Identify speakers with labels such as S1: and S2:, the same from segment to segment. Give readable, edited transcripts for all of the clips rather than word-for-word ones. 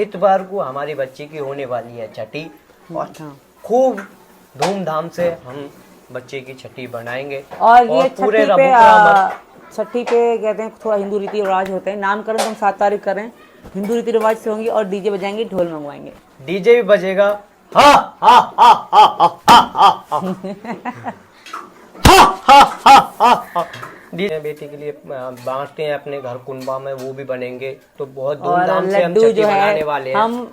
S1: इतवार को हमारी बच्ची की होने वाली है छठी और खूब धूमधाम से हम बच्चे की छठी बनाएंगे।
S2: और ये
S1: पूरे
S2: छठी पे कहते हैं थोड़ा हिंदू रीति रिवाज होते हैं। नामकरण तो हम 7 तारीख करें, हिंदू रीति रिवाज से होंगी और डीजे बजाएंगे, ढोल मंगवाएंगे,
S1: डीजे भी बजेगा। हा हा हा हा हा हा हा। बेटी के लिए बांटते हैं अपने घर कुंबा में, वो भी बनेंगे तो बहुत धूमधाम से हम छठी बनाने वाले हैं।
S2: हम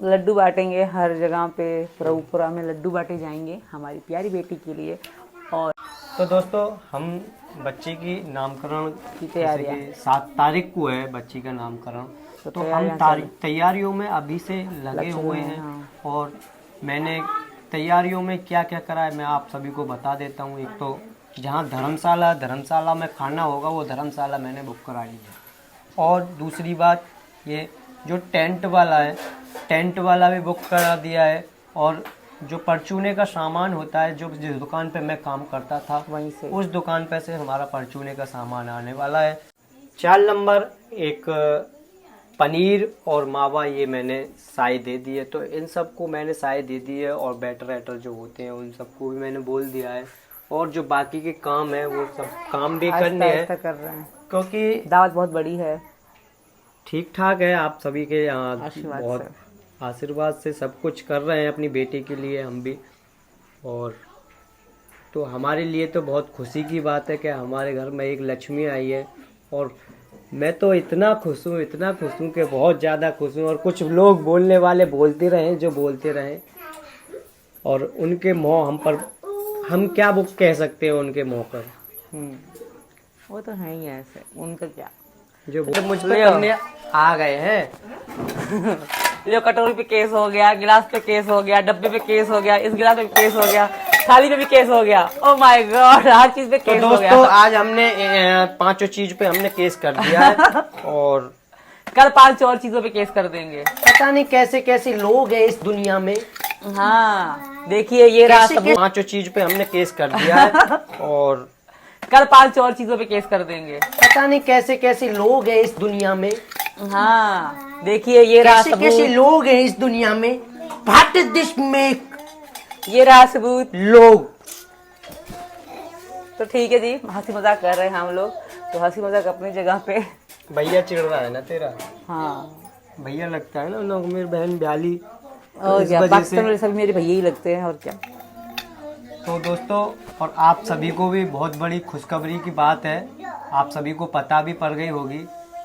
S2: लड्डू बांटेंगे हर जगह पे, पूरा में लड्डू बांटे जाएंगे हमारी प्यारी बेटी के लिए। और
S1: तो दोस्तों हम बच्ची की नामकरण
S2: की तैयारियां
S1: 7 तारीख को है बच्ची का नामकरण, तो हम तैयारियों में अभी से लगे हुए हैं। और मैंने तैयारियों में क्या क्या करा है मैं आप सभी को बता देता हूँ। एक तो जहाँ धर्मशाला में खाना होगा वो धर्मशाला मैंने बुक कराई है। और दूसरी बात ये जो टेंट वाला है, टेंट वाला भी बुक करा दिया है। और जो परचूने का सामान होता है, जो जिस दुकान पे मैं काम करता था वहीं से, उस दुकान पे से हमारा परचूने का सामान आने वाला है। 4 नंबर एक पनीर और मावा, ये मैंने साई दे दी है, तो इन सबको मैंने साई दे दी है। और बैटर जो होते हैं उन सबको भी मैंने बोल दिया है। और जो बाकी के काम है वो सब काम भी करने हैं,
S2: कर रहे हैं
S1: क्योंकि
S2: दावत बहुत बड़ी है।
S1: ठीक ठाक है, आप सभी के यहाँ बहुत आशीर्वाद से सब कुछ कर रहे हैं अपनी बेटी के लिए हम भी। और तो हमारे लिए तो बहुत खुशी की बात है कि हमारे घर में एक लक्ष्मी आई है। और मैं तो इतना खुश हूँ कि बहुत ज़्यादा खुश हूँ। और कुछ लोग बोलने वाले बोलते रहे जो बोलते रहे, और उनके मोह हम पर, हम क्या बुक कह सकते हैं उनके मुंह पर।
S2: वो तो है ही ऐसे, उनका क्या
S1: जो मुझ पे करने आ गए हैं।
S2: जो कटोरी पे केस हो गया, गिलास पे केस हो गया, डब्बे पे केस हो गया, इस गिलास पे केस हो गया, थाली पे भी केस हो गया। ओह माय गॉड, हर चीज पे केस हो गया।
S1: दोस्तों आज हमने 5 चीज पे हमने केस कर दिया है। और
S2: कल 5 और चीजों पे केस कर देंगे।
S1: पता नहीं कैसे कैसे लोग हैं इस दुनिया में।
S2: हाँ देखिए ये रहा
S1: 5 चीज पे हमने केस कर दिया है। और
S2: कल 5 और चीजों पे केस कर देंगे।
S1: पता नहीं कैसे कैसे लोग हैं इस दुनिया में।
S2: हाँ देखिए ये रहा सबूत।
S1: कैसे लोग हैं इस दुनिया में। भारत देश में
S2: ये रहा सबूत
S1: लोग।
S2: तो ठीक है जी, हंसी मजाक कर रहे हैं हम लोग, तो हंसी मजाक अपनी जगह पे।
S1: भैया चिढ़ रहा है ना तेरा?
S2: हाँ
S1: भैया लगता है ना लोग, मेरी बहन ब्याली,
S2: और क्या पाकिस्तान में सभी मेरे भैया ही लगते हैं और क्या।
S1: तो दोस्तों और आप सभी को भी बहुत बड़ी खुशखबरी की बात है, आप सभी को पता भी पड़ गई होगी।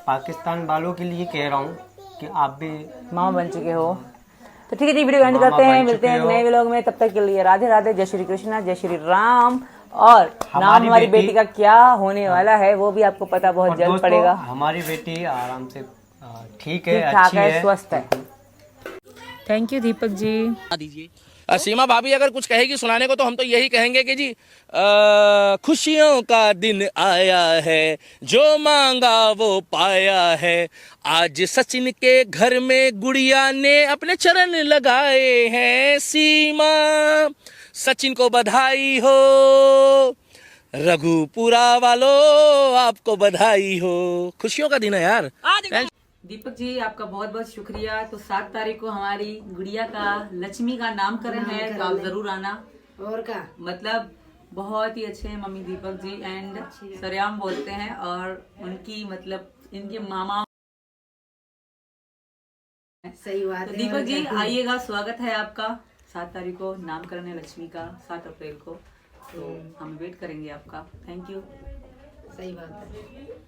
S1: पाकिस्तान वालों के लिए कह रहा हूँ कि आप भी
S2: मामा बन चुके हो। तो ठीक है जी, वीडियो एंड करते हैं, मिलते हैं नए व्लॉग में। तब तक के लिए राधे राधे, जय श्री कृष्णा, जय श्री राम। और नाम हमारी बेटी का क्या होने वाला है वो भी आपको पता बहुत जल्द पड़ेगा।
S1: हमारी बेटी आराम से ठीक है,
S2: अच्छी है, स्वस्थ है।
S3: Thank you Deepak ji.
S4: दीजिए सीमा भाभी अगर कुछ कहेगी सुनाने को तो हम तो यही कहेंगे कि जी खुशियों का दिन आया है, जो मांगा वो पाया है। आज सचिन के घर में गुड़िया ने अपने चरण लगाए हैं। सीमा सचिन को बधाई हो, रघुपुरा वालों आपको बधाई हो। खुशियों का दिन है यार।
S2: दीपक जी आपका बहुत बहुत शुक्रिया। तो 7 तारीख को हमारी गुड़िया का, लक्ष्मी का नामकरण है, तो आप जरूर आना।
S5: और क्या
S2: मतलब बहुत ही अच्छे हैं मम्मी दीपक जी, एंड सरेआम बोलते हैं। और उनकी मतलब इनके मामा,
S5: सही बात
S2: तो
S5: है।
S2: दीपक जी आइएगा, स्वागत है आपका। 7 तारीख को नामकरण है लक्ष्मी का, 7 अप्रैल को, तो हम वेट करेंगे आपका। Thank you.
S5: सही बात है।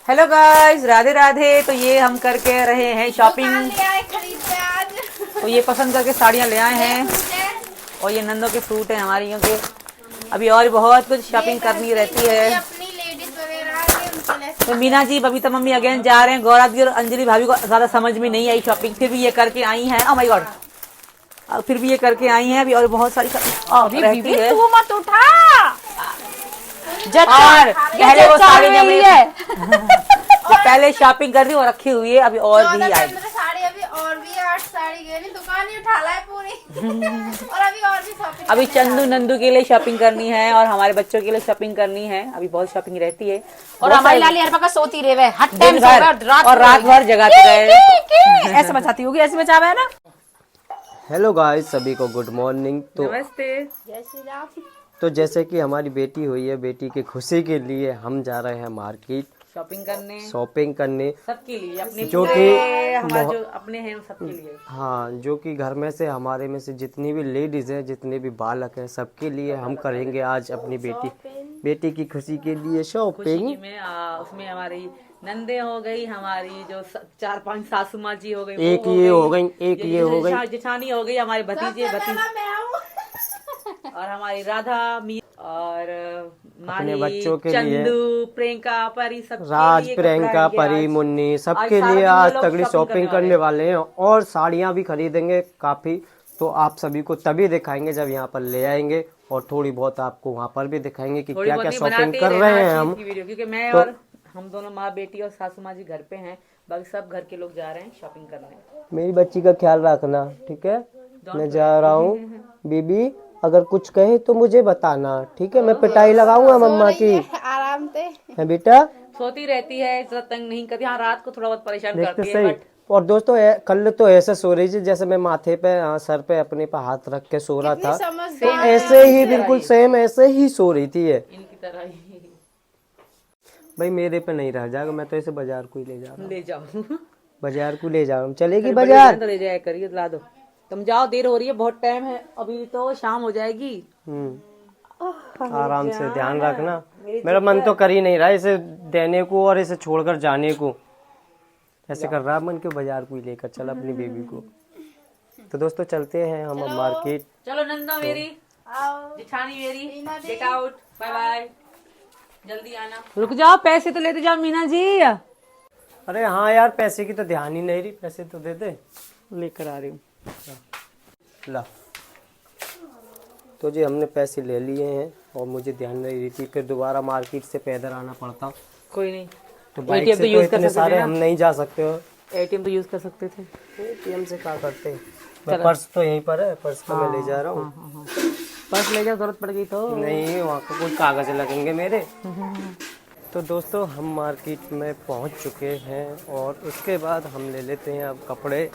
S2: Hello guys, Radhe Radhe. तो ये हम करके रहे हैं शॉपिंग, तो ये पसंद करके साड़ियाँ ले आए हैं। और ये नंदों के फ्रूट हैं हमारी के। अभी और बहुत कुछ शॉपिंग करनी रहती है। तो मीना जी, बबीता मम्मी अगेन जा रहे हैं। गौरा दी और अंजलि भाभी को ज्यादा समझ में नहीं आई शॉपिंग, फिर भी ये करके आई हैं। ओह माय गॉड, फिर भी ये करके आई हैं। अभी और बहुत सारी रहती है।
S3: तू मत उठा,
S2: और पहले वो साड़ी है। पहले शॉपिंग कर रही और रखी हुई है, अभी और भी आएगी।
S5: साड़ी अभी
S6: और भी 8 साड़ी गई नहीं, दुकान ही उठा ला है पूरी। और अभी और भी शॉपिंग
S2: अभी चंदू नंदू के लिए शॉपिंग करनी है और हमारे बच्चों के लिए शॉपिंग करनी है। अभी बहुत शॉपिंग रहती है
S5: और हमारी लाली हर वक्त सोती रहे हर
S2: दिन
S5: टाइम
S2: भर और रात भर जगाती रहे।
S5: ऐसे मचाती होगी, ऐसे मचावा है ना।
S1: हेलो गाइस, सभी को गुड मॉर्निंग। तो
S2: नमस्ते।
S1: तो जैसे कि हमारी बेटी हुई है, बेटी की खुशी के लिए हम जा रहे हैं मार्केट शॉपिंग करने
S2: सबके लिए, अपने
S1: जो
S2: पूरे
S1: कि
S2: हमारे जो अपने हैं सबके लिए।
S1: हाँ, जो कि घर में से हमारे में से जितनी भी लेडीज है, जितने भी बालक हैं, सबके लिए हम करेंगे आज अपनी बेटी की खुशी के लिए शॉपिंग।
S2: खुशी में उसमें हमारी नंदे हो गई, हमारी जो 4-5 सासू माँ जी हो गई,
S1: एक ये हो गई, एक ये हो गई,
S2: जेठानी हो गई, हमारे भतीजे और हमारी राधा और
S1: अपने
S2: माही,
S1: बच्चों के लिए
S2: चंदू, प्रियंका, परी, सब
S1: राज, प्रियंका, परी, मुन्नी, सबके लिए आज तगड़ी शॉपिंग करने वाले हैं और साड़ियाँ भी खरीदेंगे काफी। तो आप सभी को तभी दिखाएंगे जब यहाँ पर ले आएंगे और थोड़ी बहुत आपको वहाँ पर भी दिखाएंगे कि क्या क्या शॉपिंग कर रहे हैं हम।
S2: क्योंकि मैं और हम दोनों माँ बेटी और सासू माँ जी घर पे हैं, बाकी सब घर के लोग जा रहे हैं शॉपिंग करने।
S1: मेरी बच्ची का ख्याल रखना, ठीक है? मैं जा रहा हूँ। बीबी अगर कुछ कहे तो मुझे बताना, ठीक है? मैं पिटाई लगाऊंगा मम्मा की।
S6: आराम से
S1: है बेटा?
S2: सोती रहती है, ज्यादा तंग नहीं करती। हाँ, रात को थोड़ा बहुत परेशान
S1: देखते
S2: करती है,
S1: सही। और दोस्तों कल तो ऐसे सो रही थी जैसे मैं माथे पे सर पे अपने पे हाथ रख के सो रहा था, तो ऐसे ही बिल्कुल सेम ऐसे ही सो रही थी ये
S2: इनकी तरह ही।
S1: भाई मेरे पे नहीं रह जाएगा, मैं तो इसे बाजार को ही ले जा रहा हूँ।
S2: ले जाओ
S1: बाजार को ले जा रहा हूँ। चलेगी बाजार?
S2: तो ले जाया करिए, ला दो। तुम जाओ, देर हो रही है, बहुत टाइम है, अभी तो शाम हो जाएगी।
S1: आराम से ध्यान रखना। मेरा मन तो कर ही नहीं रहा इसे देने को और इसे छोड़कर जाने को। ऐसे कर रहा मन क्यों, बाजार को ही लेकर चल अपनी बेबी को। तो दोस्तों चलते हैं हम मार्केट।
S2: चलो नंदा मेरी, जेठानी मेरी, गेट आउट, बाय बाय, जल्दी आना। रुक जाओ, पैसे तो लेते जाओ मीना जी।
S1: अरे हाँ यार, पैसे की तो ध्यान ही नहीं रही, पैसे तो दे दे। लेकर आ रही हूँ, ला। तो जी हमने पैसे ले लिए हैं और मुझे ध्यान नहीं रही थी, फिर दोबारा मार्केट से पैदल आना पड़ता।
S2: कोई नहीं,
S1: तो बाइक से तो इतने सारे हम नहीं जा सकते हो।
S2: एटीएम तो यूज कर सकते थे।
S1: एटीएम से क्या करते? मैं पर्स तो यहीं पर है, पर्स तो मैं ले जा रहा हूँ।
S2: पर्स ले जाओ, जरूरत पड़ गई तो।
S1: नहीं, वहाँ को कोई कागज लगेंगे मेरे। तो दोस्तों हम मार्केट में पहुँच चुके हैं और उसके बाद हम ले लेते हैं अब कपड़े।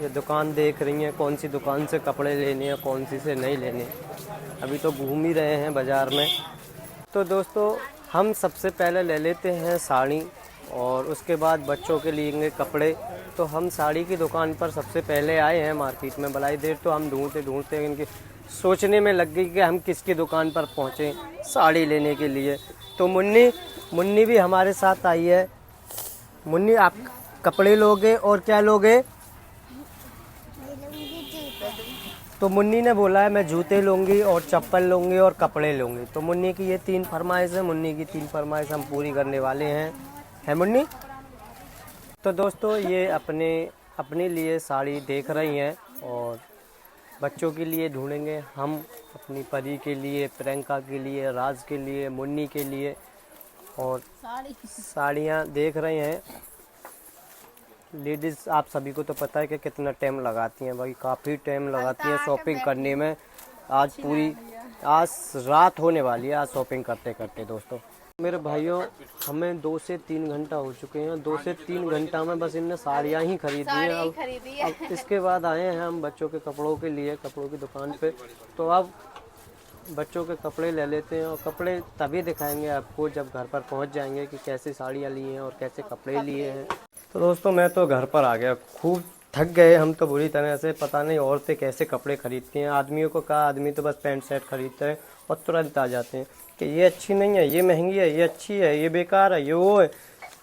S1: ये दुकान देख रही हैं, कौन सी दुकान से कपड़े लेने हैं, कौन सी से नहीं लेने। अभी तो घूम ही रहे हैं बाज़ार में। तो दोस्तों हम सबसे पहले ले लेते हैं साड़ी और उसके बाद बच्चों के लेंगे कपड़े। तो हम साड़ी की दुकान पर सबसे पहले आए हैं मार्केट में। बलाई देर तो हम ढूंढते इनके सोचने में लग गई कि हम किसकी दुकान पर पहुँचें साड़ी लेने के लिए। तो मुन्नी भी हमारे साथ आई है। मुन्नी, आप कपड़े लोगे और क्या लोगे? तो मुन्नी ने बोला है मैं जूते लूँगी और चप्पल लूँगी और कपड़े लूँगी। तो मुन्नी की ये 3 फरमाइश है। मुन्नी की 3 फरमाइश हम पूरी करने वाले हैं, है मुन्नी? तो दोस्तों ये अपने लिए साड़ी देख रही हैं और बच्चों के लिए ढूंढेंगे हम, अपनी परी के लिए, प्रियंका के लिए, राज के लिए, मुन्नी के लिए। और साड़ियाँ देख रहे हैं। लेडीज़ आप सभी को तो पता है कि कितना टाइम लगाती हैं भाई, काफ़ी टाइम लगाती हैं शॉपिंग करने में। आज रात होने वाली है आज शॉपिंग करते करते। दोस्तों मेरे भाइयों, हमें 2 से 3 घंटा हो चुके हैं। 2 से 3 घंटा में बस इनने साड़ियाँ ही खरीदी हैं। अब इसके बाद आए हैं हम बच्चों के कपड़ों के लिए, कपड़ों की दुकान पे। तो अब बच्चों के कपड़े ले लेते हैं और कपड़े तभी दिखाएंगे आपको जब घर पर पहुंच जाएंगे कि कैसे साड़ियाँ ली हैं और कैसे कपड़े लिए हैं। तो दोस्तों मैं तो घर पर आ गया, खूब थक गए हम तो बुरी तरह से। पता नहीं औरतें कैसे कपड़े खरीदती हैं। आदमियों को कहा, आदमी तो बस पैंट शर्ट खरीदते हैं और तुरंत आ जाते हैं कि ये अच्छी नहीं है, ये महंगी है, ये अच्छी है, ये बेकार है, ये वो है।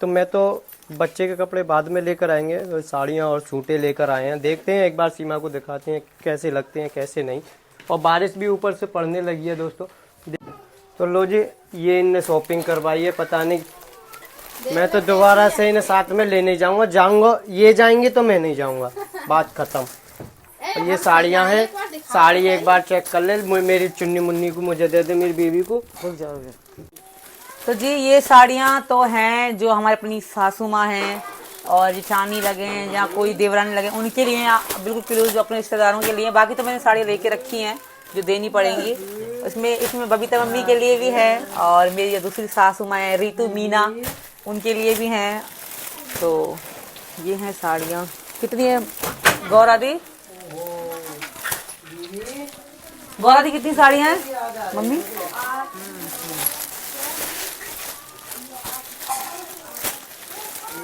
S1: तो मैं तो बच्चे के कपड़े बाद में लेकर आएंगे, साड़ियाँ और सूटे लेकर आए हैं। देखते हैं, एक बार सीमा को दिखाते हैं कैसे लगते हैं कैसे नहीं। और बारिश भी ऊपर से पड़ने लगी है दोस्तों। तो लो जी, ये इनने शॉपिंग करवाई है। पता नहीं, मैं तो दोबारा से इन्हें साथ में लेने जाऊंगा। ये जाएंगे तो मैं नहीं जाऊंगा, बात खत्म। और ये साड़ियाँ हैं, साड़ी एक बार चेक कर ले। मेरी चुन्नी मुन्नी को मुझे दे दे, मेरी बेबी को। भूल जाओगे।
S2: तो जी ये साड़ियाँ तो हैं जो हमारे अपनी सासू माँ हैं और जेठानी लगे हैं या कोई देवरानी लगे उनके लिए बिल्कुल क्लोज जो अपने रिश्तेदारों के लिए। बाकी तो मैंने साड़ियाँ लेके रखी हैं जो देनी पड़ेंगी। इसमें बबीता मम्मी के लिए भी है और मेरी जो दूसरी सासू माँ है रितु मीना उनके लिए भी हैं। तो ये हैं साड़ियाँ। कितनी है गौरा दी? गौरा दी कितनी साड़ियाँ हैं मम्मी?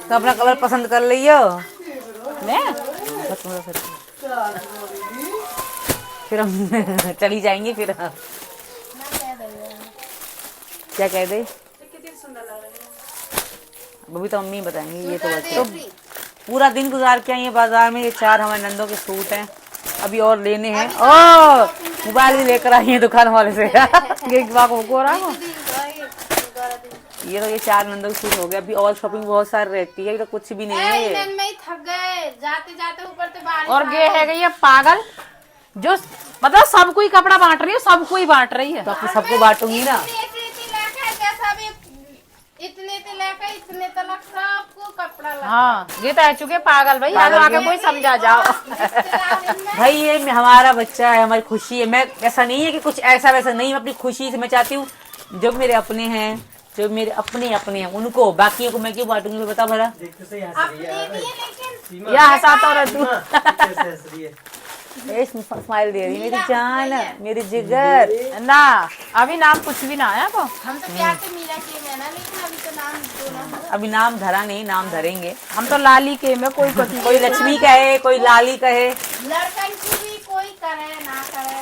S2: तो अपना कलर पसंद कर लियो। मैं फिर हम चली जाएंगे। फिर क्या कह दे अभी तो मम्मी बताएंगी। ये तो बच्चे तो पूरा दिन गुजार के आई है बाजार में। ये 4 हमारे नंदों के सूट हैं, अभी और लेने हैं। ओ मोबाइल भी लेकर आई है दुकान वाले से। ये तो ये 4 नंदों के सूट हो गए। अभी और शॉपिंग बहुत सारी रहती है, तो कुछ भी नहीं है।
S6: इंजन में ही थक गए, जाते जाते ऊपर से बारिश
S5: और ये है ये पागल जो मतलब सबको ही कपड़ा बांट रही है, सबको ही बांट रही है।
S2: तो आपको सबको बांटूंगी ना।
S6: इतने से लेकर इतने तक सबको कपड़ा लगा।
S5: हाँ ये तो आ चुके पागल भाई, आगे आके कोई समझा जाओ।
S2: भाई ये हमारा बच्चा है, हमारी खुशी है। मैं ऐसा नहीं है कि कुछ ऐसा वैसा नहीं, मैं अपनी खुशी से मैं चाहती हूँ जो मेरे अपने हैं, जो मेरे अपने हैं उनको, बाकियों को मैं क्यों बांटूंगी बता भला।
S5: या हंसाता रह तू।
S2: स्माइल दे रही मेरी जान, मेरी जिगर
S5: ना अभी नाम कुछ भी ना आया तो
S6: हम तो प्यार से मीरा के में ना, लेकिन अभी तो नाम दोनों
S2: अभी नाम धरा नहीं, नाम धरेंगे।
S5: हम तो लाली के में कोई
S2: कोई लक्ष्मी कहे, कोई लाली कहे।
S6: लड़कन की भी कोई करे ना करे,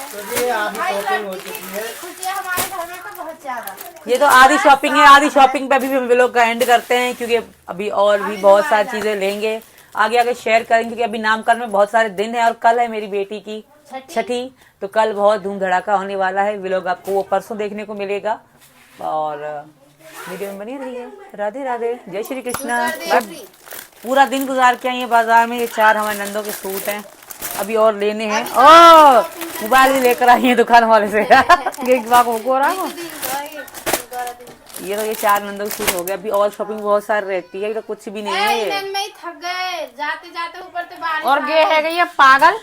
S6: भाई लड़की की खुशी हमारे घर में तो बहुत ज्यादा।
S2: ये तो आधी शॉपिंग है, आधी शॉपिंग पे अभी हम लोग का एंड करते हैं क्योंकि अभी और भी बहुत सारी चीजें लेंगे, आगे आगे शेयर करेंगे क्योंकि अभी नामकरण में बहुत सारे दिन है और कल है मेरी बेटी की छठी। तो कल बहुत धूम धड़ाका होने वाला है। व्लॉग आपको वो परसों देखने को मिलेगा और वीडियो में बनी रहिए। राधे राधे, जय श्री कृष्णा। पूरा दिन गुजार के आई है बाजार में। ये 4 हमारे नंदों के सूट हैं, अभी और लेने हैं। ओ मोबाइल भी लेकर आई है दुकान वाले से। ये तो ये 4 नंदों के सूट हो गए। अभी और शॉपिंग बहुत सारी रहती है, तो कुछ भी नहीं है।
S6: इंजन में ही थक गए, जाते जाते ऊपर से बारिश।
S5: और ये है ये पागल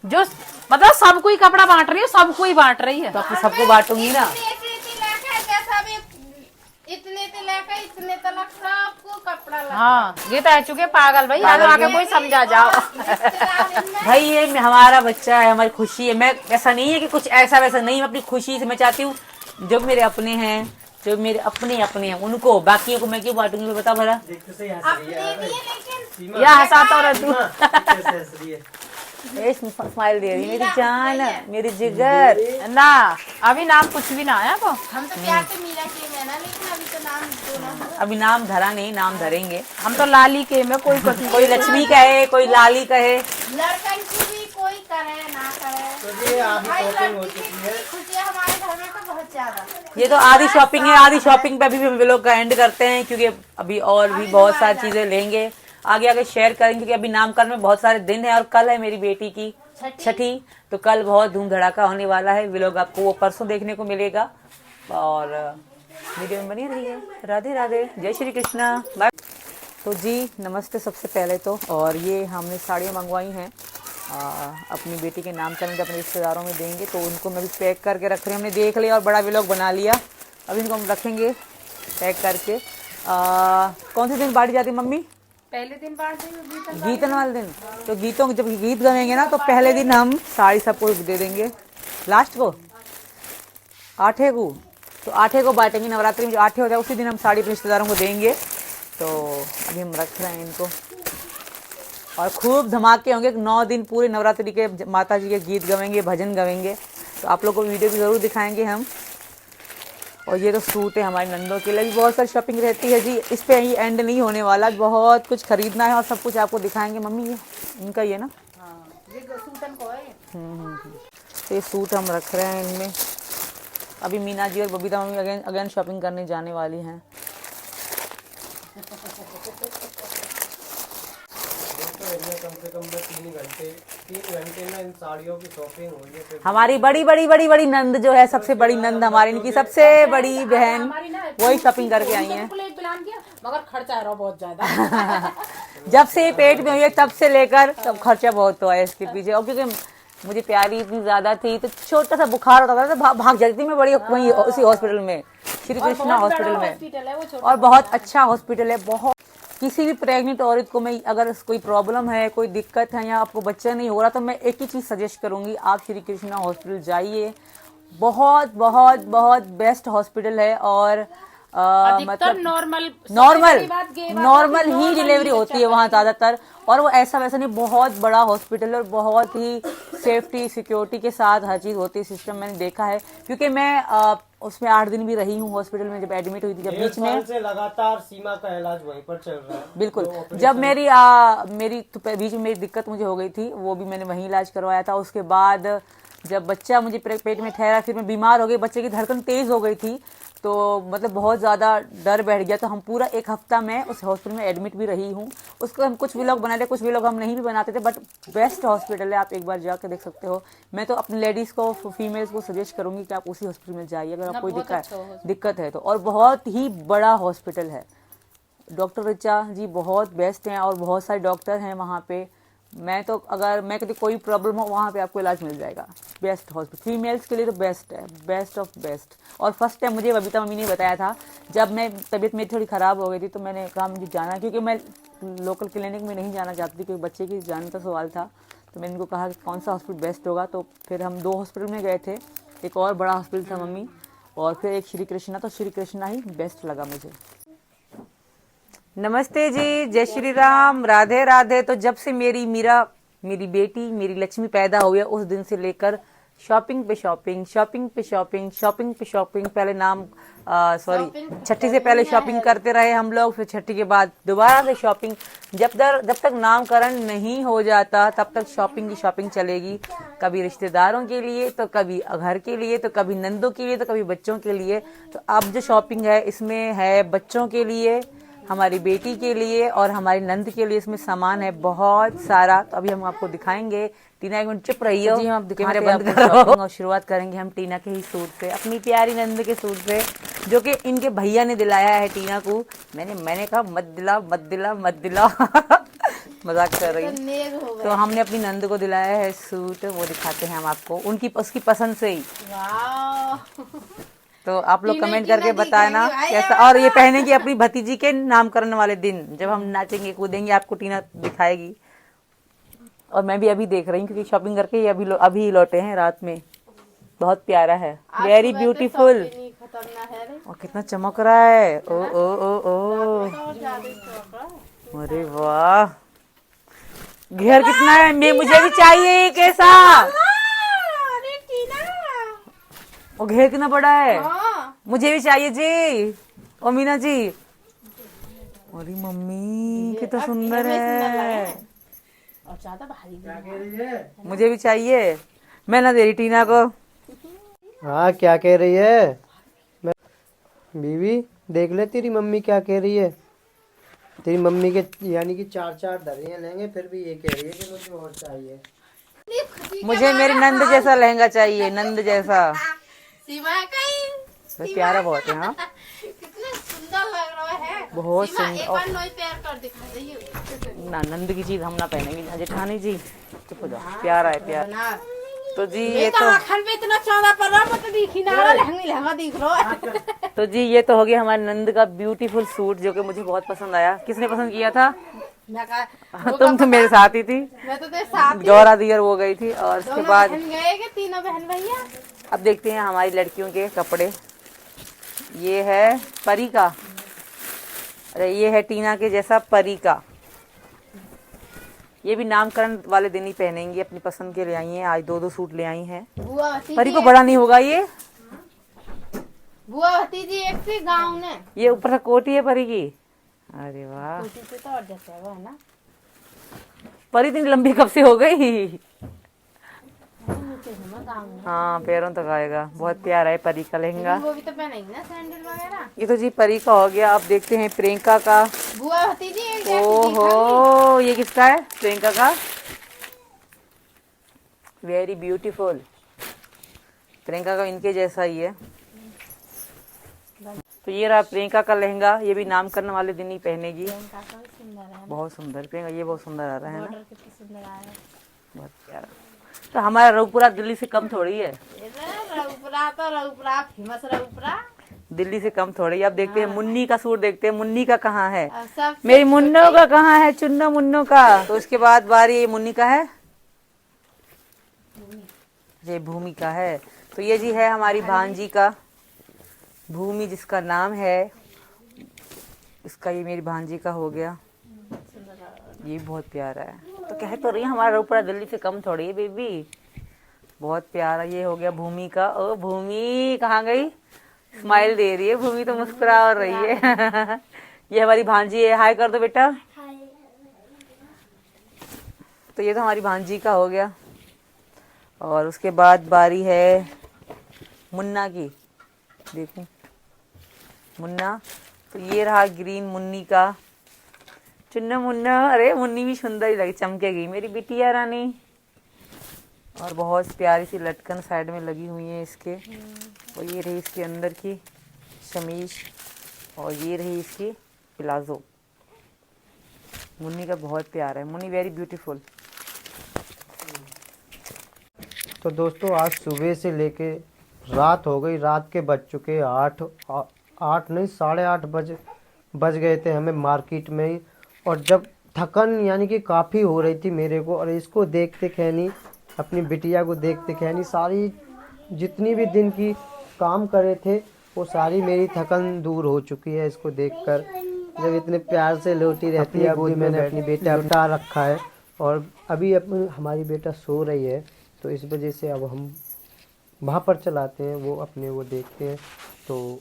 S5: जो मतलब सबको ही कपड़ा बांट रही है, सबको ही बांट रही है।
S2: तो आपको सबको बांटूंगी ना।
S6: इतने से लेकर इतने तक सबको कपड़ा लगा।
S5: हाँ ये तो आ चुके पागल भाई, आगे आके कोई समझा जाओ।
S2: भाई ये हमारा बच्चा है, हमारी खुशी है। मैं ऐसा नहीं है कि कुछ ऐसा वैसा नहीं, मैं अपनी खुशी से मैं चाहती हूँ जो मेरे अपने हैं, जो मेरे अपने हैं उनको, बाकियों को मैं क्यों बांटूंगी बता भला।
S5: या हंसाता रह तू।
S2: स्माइल दे रही मेरी जान, मेरी जिगर
S5: ना अभी नाम कुछ भी ना आया तो
S6: हम तो प्यार से मीरा के में ना, लेकिन अभी तो नाम दोनों
S2: अभी नाम धरा नहीं, नाम धरेंगे।
S5: हम तो लाली के में
S2: कोई लक्ष्मी कहे, कोई लाली कहे।
S6: लड़कन की भी कोई करे ना करे, भाई लड़की की खुशी हमारे घर में तो बहुत ज्यादा।
S2: ये तो आधी शॉपिंग है, आधी शॉपिंग पे अभी हम लोग का एंड करते हैं क्योंकि अभी और भी बहुत सारी चीजें लेंगे, आगे आगे शेयर करेंगे क्योंकि अभी नामकरण में बहुत सारे दिन है और कल है मेरी बेटी की छठी। तो कल बहुत धूम धड़ाका होने वाला है। व्लॉग आपको वो परसों देखने को मिलेगा और वीडियो में बनी रहिए। राधे राधे, जय श्री कृष्णा। बाय। तो जी नमस्ते सबसे पहले तो। और ये हमने साड़ियाँ मंगवाई हैं अपनी बेटी के नामकरण अपने रिश्तेदारों में देंगे, तो उनको मैं भी पैक करके रख रही हूँ। हमने देख लिया और बड़ा व्लॉग बना लिया, अभी इनको हम रखेंगे पैक करके। कौन से दिन बांटी जाती मम्मी?
S5: पहले दिन बांट
S2: गीतन वाले दिन। तो गीतों जब गीत गाएंगे ना तो पहले दिन हम साड़ी सबको दे देंगे, लास्ट को 8 को। तो 8 को बांटेंगे, नवरात्रि में जो 8 हो जाए उसी दिन हम साड़ी रिश्तेदारों को देंगे। तो अभी हम रख रहे हैं इनको और खूब धमाके होंगे। 9 दिन पूरे नवरात्रि के माता जी के गीत गाएंगे, भजन गाएंगे। तो आप लोग को वीडियो भी जरूर दिखाएंगे हम। और ये तो सूट है हमारे नंदों के लिए। भी बहुत सारी शॉपिंग रहती है जी, इस पे ही एंड नहीं होने वाला, बहुत कुछ खरीदना है और सब कुछ आपको दिखाएंगे। मम्मी ये इनका ही है ना? तो ये सूट हम रख रहे हैं इनमें। अभी मीना जी और बबीता मम्मी अगेन शॉपिंग करने जाने वाली हैं।
S1: कम से कम 3 घंटे में इन साड़ियों की शॉपिंग हुई है।
S2: हमारी बड़ी नंद जो है, सबसे बड़ी नंद हमारी, इनकी सबसे बड़ी बहन, वही शॉपिंग करके आई है।
S5: मगर खर्चा है बहुत ज्यादा।
S2: जब से ये पेट में हुई है तब से लेकर तब खर्चा बहुत हुआ है इसके पीछे। और क्योंकि मुझे प्यारी इतनी ज्यादा थी तो छोटा सा बुखार होता था तो भाग जाती थी मैं बड़ी वहीं उसी हॉस्पिटल में, श्री कृष्णा हॉस्पिटल में। और बहुत अच्छा हॉस्पिटल है। बहुत किसी भी प्रेग्नेंट औरत को मैं अगर कोई प्रॉब्लम है, कोई दिक्कत है या आपको बच्चा नहीं हो रहा तो मैं एक ही चीज सजेस्ट करूंगी, आप श्री कृष्णा हॉस्पिटल जाइए। बहुत बहुत बहुत बेस्ट हॉस्पिटल है। और मतलब नॉर्मल ही डिलीवरी होती है वहाँ ज्यादातर। और वो ऐसा वैसा नहीं, बहुत बड़ा हॉस्पिटल है और बहुत ही सेफ्टी सिक्योरिटी के साथ हर चीज होती है। सिस्टम मैंने देखा है क्योंकि मैं उसमें 8 दिन भी रही हूँ हॉस्पिटल में जब एडमिट हुई थी। जब बीच में
S1: से लगातार सीमा का इलाज वहीं पर चल रहा है।
S2: बिल्कुल, जब मेरी बीच में मेरी दिक्कत मुझे हो गई थी वो भी मैंने वहीं इलाज करवाया था। उसके बाद जब बच्चा मुझे पेट में ठहरा, फिर मैं बीमार हो गई, बच्चे की धड़कन तेज हो गई थी तो मतलब बहुत ज़्यादा डर बैठ गया। तो हम पूरा 1 हफ्ता मैं उस हॉस्पिटल में एडमिट भी रही हूँ। उसको हम कुछ व्लॉग बनाते, कुछ व्लॉग हम नहीं भी बनाते थे, बट बेस्ट हॉस्पिटल है, आप एक बार जाकर देख सकते हो। मैं तो अपनी लेडीज़ को, फीमेल्स को सजेस्ट करूँगी कि आप उसी हॉस्पिटल में जाइए अगर आपको कोई दिक्कत है तो। और बहुत ही बड़ा हॉस्पिटल है। डॉक्टर ऋचा जी बहुत बेस्ट हैं और बहुत सारे डॉक्टर हैं वहाँ पे। मैं तो अगर मैं कहती कोई प्रॉब्लम हो वहाँ पे आपको इलाज मिल जाएगा। बेस्ट हॉस्पिटल फीमेल्स के लिए तो बेस्ट है, बेस्ट ऑफ बेस्ट। और फर्स्ट टाइम मुझे बबीता मम्मी ने बताया था, जब मैं तबीयत मेरी थोड़ी ख़राब हो गई थी तो मैंने कहा मुझे जाना, क्योंकि मैं लोकल क्लिनिक में नहीं जाना चाहती थी क्योंकि बच्चे की जान का सवाल था। तो मैंने उनको कहा कि कौन सा हॉस्पिटल बेस्ट होगा। तो फिर हम 2 हॉस्पिटल में गए थे, एक और बड़ा हॉस्पिटल था मम्मी और फिर एक श्री कृष्णा। तो श्री कृष्णा ही बेस्ट लगा मुझे। नमस्ते जी, जय श्री राम, राधे राधे। तो जब से मेरी बेटी मेरी लक्ष्मी पैदा हुई है उस दिन से लेकर शॉपिंग पे शॉपिंग, शॉपिंग पे शॉपिंग, शॉपिंग पे शॉपिंग। पहले छठी से पहले शॉपिंग करते रहे हम लोग, फिर छठी के बाद दोबारा से शॉपिंग। जब तक नामकरण नहीं हो जाता तब तक शॉपिंग की शॉपिंग चलेगी। कभी रिश्तेदारों के लिए तो कभी घर के लिए तो कभी नंदों के लिए तो कभी बच्चों के लिए। तो अब जो शॉपिंग है इसमें है बच्चों के लिए, हमारी बेटी के लिए और हमारी नंद के लिए। इसमें सामान है बहुत सारा, तो अभी हम आपको दिखाएंगे। टीना एक मिनट चुप रही हो जी, हम कैमरे बंद करो। और शुरुआत करेंगे हम टीना के ही सूट से, अपनी प्यारी नंद के सूट से, जो कि इनके भैया ने दिलाया है टीना को। मैंने कहा मत दिला मत दिला मत दिला मजाक कर रही हूँ। तो हमने अपनी नंद को दिलाया है सूट, वो दिखाते हैं हम आपको उसकी पसंद से ही। तो आप लोग कमेंट करके बताना कैसा। और ये पहनेगी अपनी भतीजी के नामकरण वाले दिन, जब हम नाचेंगे कूदेंगे आपको टीना दिखाएगी। और मैं भी अभी देख रही हूँ क्योंकि शॉपिंग करके ये अभी लौटे हैं रात में। बहुत प्यारा है, वेरी ब्यूटीफुल। और कितना चमक रहा है, ओ ओ ओ ओ, अरे वाह, घेर कितना है। मुझे भी चाहिए एक ऐसा। और घेर कितना बड़ा है, मुझे भी चाहिए जी। ओ मीना जी, अरे मम्मी कितना सुंदर है,
S5: और ज्यादा भारी
S2: मुझे भी चाहिए। मैं ना दे रही टीना को।
S1: हाँ क्या कह रही है बीवी, देख ले तेरी मम्मी क्या कह रही है। तेरी मम्मी के यानी कि 4 दरियां लेंगे फिर भी ये कह रही है कि मुझे और चाहिए।
S2: मुझे मेरी नंद जैसा लहंगा चाहिए, नंद जैसा। प्यारा बहुत है। हाँ
S6: कितने सुंदर लग रहा है,
S2: बहुत सुंदर।
S6: एक बार नई पैर कर दिखा दीजिए
S2: ना नंद की चीज हम ना पहनेंगे जेठानी जी, चुप हो जाओ। प्यारा है प्यारा। तो जी ये तो
S6: इतना चौड़ा पर रहा मत दिखी ना, लहंगा दिख रहा है।
S2: तो जी ये तो हो गया हमारे नंद का ब्यूटीफुल सूट, जो कि मुझे बहुत पसंद आया। किसने पसंद किया था? तुम तो मेरे साथ ही थी,
S6: मैं तो तेरे साथ
S2: गौरा दियर वो गई थी। और उसके बाद
S6: गए कि तीनों बहन भैया।
S2: अब देखते हैं हमारी लड़कियों के कपड़े। ये है परी का, अरे ये है टीना के जैसा परी का। ये भी नामकरण वाले दिन ही पहनेंगी, अपनी पसंद के ले आई हैं। आज 2 सूट ले आई हैं। परी को बड़ा नहीं होगा ये,
S6: बुआ भतीजी एक सी गाँव ने।
S2: ये ऊपर से कोटी है परी की। अरे वाह,
S6: से तो और जैसे वो है ना,
S2: परी इतनी लंबी कब से हो गई। हाँ पैरों तक आएगा। बहुत प्यारा है परी का लहंगा।
S6: वो भी तो पहनेंगे ना सैंडल वगैरह।
S2: ये तो जी परी का हो गया। अब देखते हैं प्रियंका का।
S6: बुआ भतीजी एक
S2: ओहो, ये किसका है? प्रियंका का। Very beautiful. प्रियंका का इनके जैसा ही है। तो ये रहा प्रियंका का लहंगा, ये भी नामकरण वाले दिन ही पहनेगी। बहुत सुंदर प्रियंका, ये बहुत सुंदर आ रहा है ना, बहुत प्यारा। तो हमारा रघुपुरा दिल्ली से कम थोड़ी है,
S6: रघुपुरा तो रघुपुरा फेमस रघुपुरा
S2: दिल्ली से कम थोड़ी। अब देखते हैं मुन्नी का सूट, देखते हैं मुन्नी का कहाँ है,
S6: सब
S2: मेरी मुन्नो का कहाँ है, चुन्नो मुन्नो का। तो उसके बाद बारी ये मुन्नी का है, ये भूमि का है। तो ये जी है हमारी भांजी का भूमि, जिसका नाम है, इसका ये मेरी भांजी का हो गया, ये बहुत प्यारा है। तो कह तो रही हमारा रघुपुरा दिल्ली से कम थोड़ी है बेबी, बहुत प्यारा। ये हो गया भूमि का। ओ भूमि कहाँ गई, स्माइल दे रही है भूमि, तो मुस्कुरा और रही है। ये हमारी भांजी है, हाय कर दो बेटा। तो ये तो हमारी भांजी का हो गया। और उसके बाद बारी है मुन्ना की, देखो मुन्ना। तो ये रहा ग्रीन मुन्नी का, चुन्ना मुन्ना। अरे मुन्नी भी सुंदर ही लगी, चमकेगी मेरी बिटिया रानी। और बहुत प्यारी सी लटकन साइड में लगी हुई है इसके। और ये रही इसके अंदर की शमीज, और ये रही इसकी प्लाजो। मुन्नी का बहुत प्यारा है, मुन्नी वेरी ब्यूटीफुल।
S1: तो दोस्तों आज सुबह से लेके रात हो गई, रात के बज चुके 8 नहीं 8:30 बज गए थे हमें मार्केट में ही। और जब थकन यानी कि काफ़ी हो रही थी मेरे को, और इसको देखते खैनी, अपनी बिटिया को देखते खैनी, सारी जितनी भी दिन की काम करे थे वो सारी मेरी थकन दूर हो चुकी है इसको देखकर। जब इतने प्यार से लेटी रहती है, गोद में मैंने अपनी बेटा लौटा रखा है। और अभी हमारी बेटा सो रही है, तो इस वजह से अब हम वहाँ पर चलाते हैं, वो अपने वो देखते हैं। तो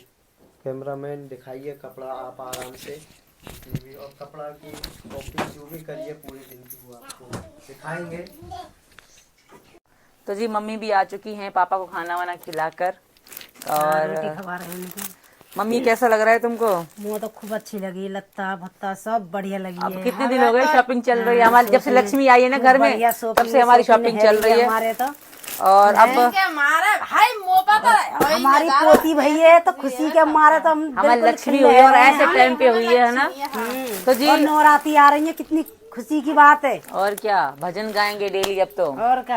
S1: कैमरामैन दिखाइए कपड़ा आप आराम से, और कपड़ा की शॉपिंग जो भी करिए पूरे दिन की वो आपको दिखाएंगे।
S2: तो जी मम्मी भी आ चुकी हैं पापा को खाना वाना खिलाकर। और मम्मी कैसा लग रहा है तुमको?
S7: मुझे तो खूब अच्छी लगी, लत्ता भत्ता सब बढ़िया लगी
S2: अब
S7: है।
S2: कितने दिन हो गए शॉपिंग चल रही है हमारी, जब से लक्ष्मी आई है ना घर में, तब से हमारी शॉपिंग चल रही है।
S7: हमारे तो
S2: और अब
S6: मारे भाई मोपा तो
S7: हमारी पोती भई है, तो खुशी के मारे तो हम
S2: हमारी
S7: बिल्कुल
S2: लक्ष्मी
S7: खिले
S2: हुई है, और
S7: हैं।
S2: ऐसे टाइम पे हुई है ना। तो जी
S7: और नवरात्रि आ रही है, कितनी खुशी की बात है।
S2: और क्या, भजन गाएंगे डेली अब तो।
S7: और क्या,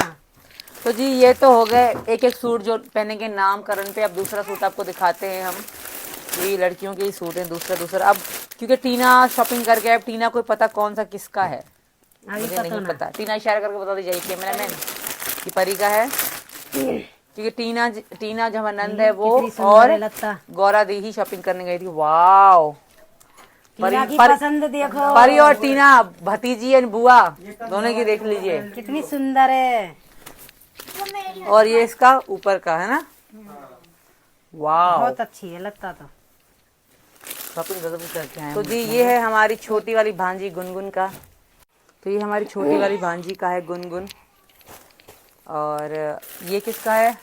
S2: तो जी ये तो हो गए एक एक सूट जो पहनेंगे नामकरण पे। अब दूसरा सूट आपको दिखाते हैं हम। ये लड़कियों के ही सूट हैं, दूसरा। अब क्योंकि टीना शॉपिंग करके, अब टीना को पता कौन सा किसका है, मुझे नहीं पता। टीना इशारा करके बता दीजिए कैमरामैन कि परी का है, क्योंकि टीना जो हमारा नंद है वो, और गौरा दी ही शॉपिंग करने गई थी। वाओ,
S7: टीना की पसंद देखो,
S2: परी और टीना भतीजी और बुआ दोनों की देख लीजिए,
S7: कितनी सुंदर है।
S2: और ये इसका ऊपर का है ना, वाह
S7: बहुत अच्छी है लगता तो।
S2: तो जी ये है हमारी छोटी वाली भांजी गुनगुन का। तो ये हमारी छोटी वाली भांजी का है गुनगुन। और ये किसका है?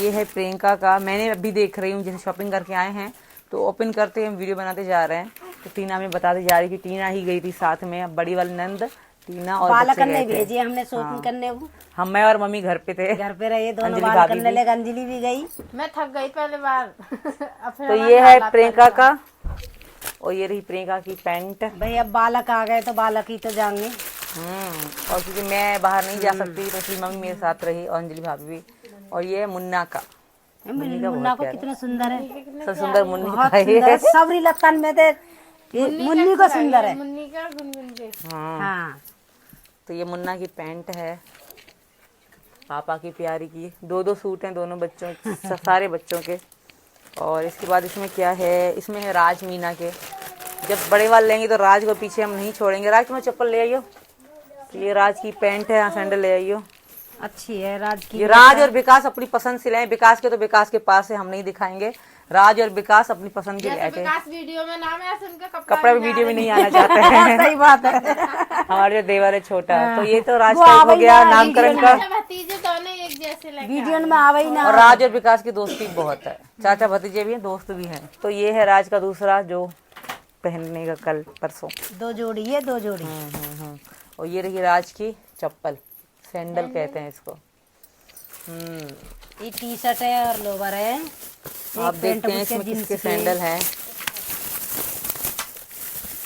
S2: ये है प्रियंका का। मैंने अभी देख रही हूँ, जैसे शॉपिंग करके आए हैं तो ओपन करते हैं, वीडियो बनाते जा रहे हैं। तो टीना में बताते जा रही कि टीना ही गई थी साथ में, बड़ी वाली नंद टीना और
S7: बालक
S2: बच्चे
S7: करने
S2: गए थे।
S7: भेजे हमने शॉपिंग करने को।
S2: हम, मैं और मम्मी घर पे थे,
S7: घर पे रहे दोनों,
S2: अंजलि
S7: बालक
S2: भाभी
S7: करने
S2: भी।
S7: लगे, अंजलि भी गई।
S6: मैं थक गई पहले बार।
S2: तो ये है प्रियंका का, और ये रही प्रियंका की पैंट।
S7: भाई अब बालक आ गए तो बालक ही तो जाएंगे।
S2: और क्योंकि मैं बाहर नहीं जा सकती तो इसलिए मम्मी मेरे साथ रही, और अंजलि भाभी भी। और ये है मुन्ना का।
S7: मुन्ना को कितना सुंदर है,
S2: सबसे सुंदर मुन्नी
S7: बहुत
S2: का
S7: सुंदर है।
S2: है।
S7: सबरी लत्तन में थे, मुन्नी को सुंदर है।
S6: मुन्नी का गुनगुन के
S7: हाँ,
S2: तो ये मुन्ना की पैंट है, पापा की प्यारी की। दो सूट हैं दोनों बच्चों, सारे बच्चों के। और इसके बाद इसमें क्या है, इसमें है राज मीना के। जब बड़े वाले लेंगे तो राज को पीछे हम नहीं छोड़ेंगे। राज तुम्हें चप्पल ले आइयो। तो ये राज की पैंट है, सैंडल ले आइयो।
S7: अच्छी है राज की।
S2: ये राज और विकास अपनी पसंद से लाए। विकास के तो विकास के पास है, हम नहीं दिखाएंगे। राज और विकास अपनी पसंद के लाए थे।
S6: विकास वीडियो में नाम है, ऐसे उनका
S2: कपड़ा भी वीडियो में नहीं आना चाहते हैं।
S7: सही बात है।
S2: हमारे जो देवर है छोटा, तो ये तो राज का हो गया नामकरण का।
S6: भतीजे दोनों एक जैसे लगे।
S7: वीडियो में आवे ही ना।
S2: और राज और विकास की दोस्ती बहुत है, चाचा भतीजे भी हैं, दोस्त भी हैं। तो ये है राज का दूसरा जो पहनने का कल परसों।
S7: दो जोड़ी है, दो जोड़ी।
S2: और ये रही राज की चप्पल, सैंडल कहते हैं इसको।
S7: ये टी शर्ट है और लोवर है।
S2: आप देखते हैं इसमें किसके सैंडल हैं।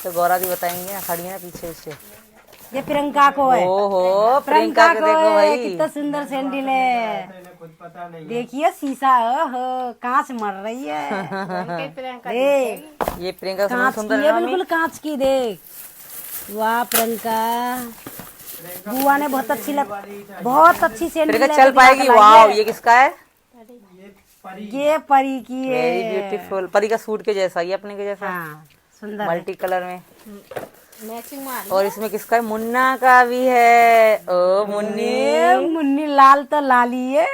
S2: तो गौरा जी बताएंगे ना, खड़ी है ना पीछे उससे।
S7: ये प्रियंका को है।
S2: ओहो प्रियंका के देखो
S7: है,
S2: भाई
S7: कितना सुंदर सैंडल है। देखिए शीशा कांच मर रही है। देख
S2: ये प्रियंका सबसे
S7: कांच
S2: सुंदर
S7: की
S2: है
S7: है,
S2: ना
S7: बिल्कुल कांच की। देख वाह प्रियंका, बुआ ने बहुत अच्छी सैंडल
S2: प्रियंका चल पाएगी। वाह ये किसका है?
S7: ये परी की है।
S2: वेरी ब्यूटीफुल, परी का सूट के जैसा, ये अपने के जैसा
S7: हाँ सुंदर है।
S2: मल्टी कलर में। और इसमें किसका है? मुन्ना का भी है। ओ मुन्नी,
S7: ये मुन्नी लाल तो लाली है।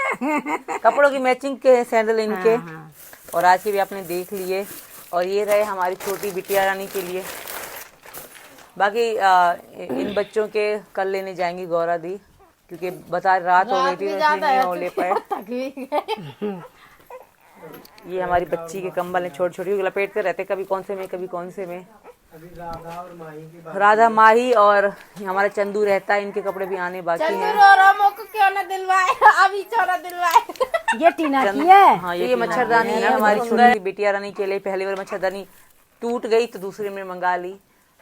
S2: कपड़ों की मैचिंग के सैंडल इनके।
S7: हाँ।
S2: और आज के भी आपने देख लिए। और ये रहे हमारी छोटी बिटिया रानी के लिए। बाकी इन बच्चों के कल लेने जाएंगी गौरा दी, क्योंकि बता रात हो गई थी तो इसलिए नहीं हो ले पाए। ये हमारी बच्ची के कंबल है, छोटे छोटे लपेटते रहते, कभी कौन से में कभी कौन से में। राधा माही और हमारा चंदू रहता है, इनके कपड़े भी आने बाकी हैं।
S6: क्यों ना दिलवाए, अभी चौरा दिलवाए।
S7: ये टीना की है।
S2: हाँ ये मच्छरदानी है हमारी छोटी बिटिया रानी के लिए। पहली बार मच्छरदानी टूट गई तो दूसरे में मंगा ली।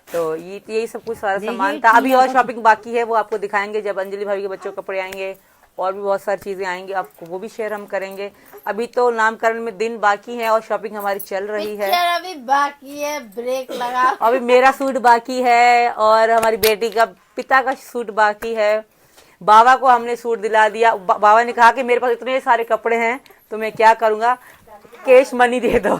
S2: तो ये यही सब कुछ सारा सामान था। अभी और शॉपिंग बाकी है, वो आपको दिखाएंगे जब अंजलि भाभी के बच्चों के कपड़े आएंगे। और भी बहुत सारी चीजें आएंगी, आपको वो भी शेयर हम करेंगे। अभी तो नामकरण में दिन बाकी है और शॉपिंग हमारी चल रही है।
S6: अभी बाकी है, ब्रेक लगा।
S2: अभी मेरा सूट बाकी है और हमारी बेटी का पिता का सूट बाकी है। बाबा को हमने सूट दिला दिया। बाबा ने कहा कि मेरे पास इतने सारे कपड़े हैं तो मैं क्या करूंगा, कैश मनी दे दो।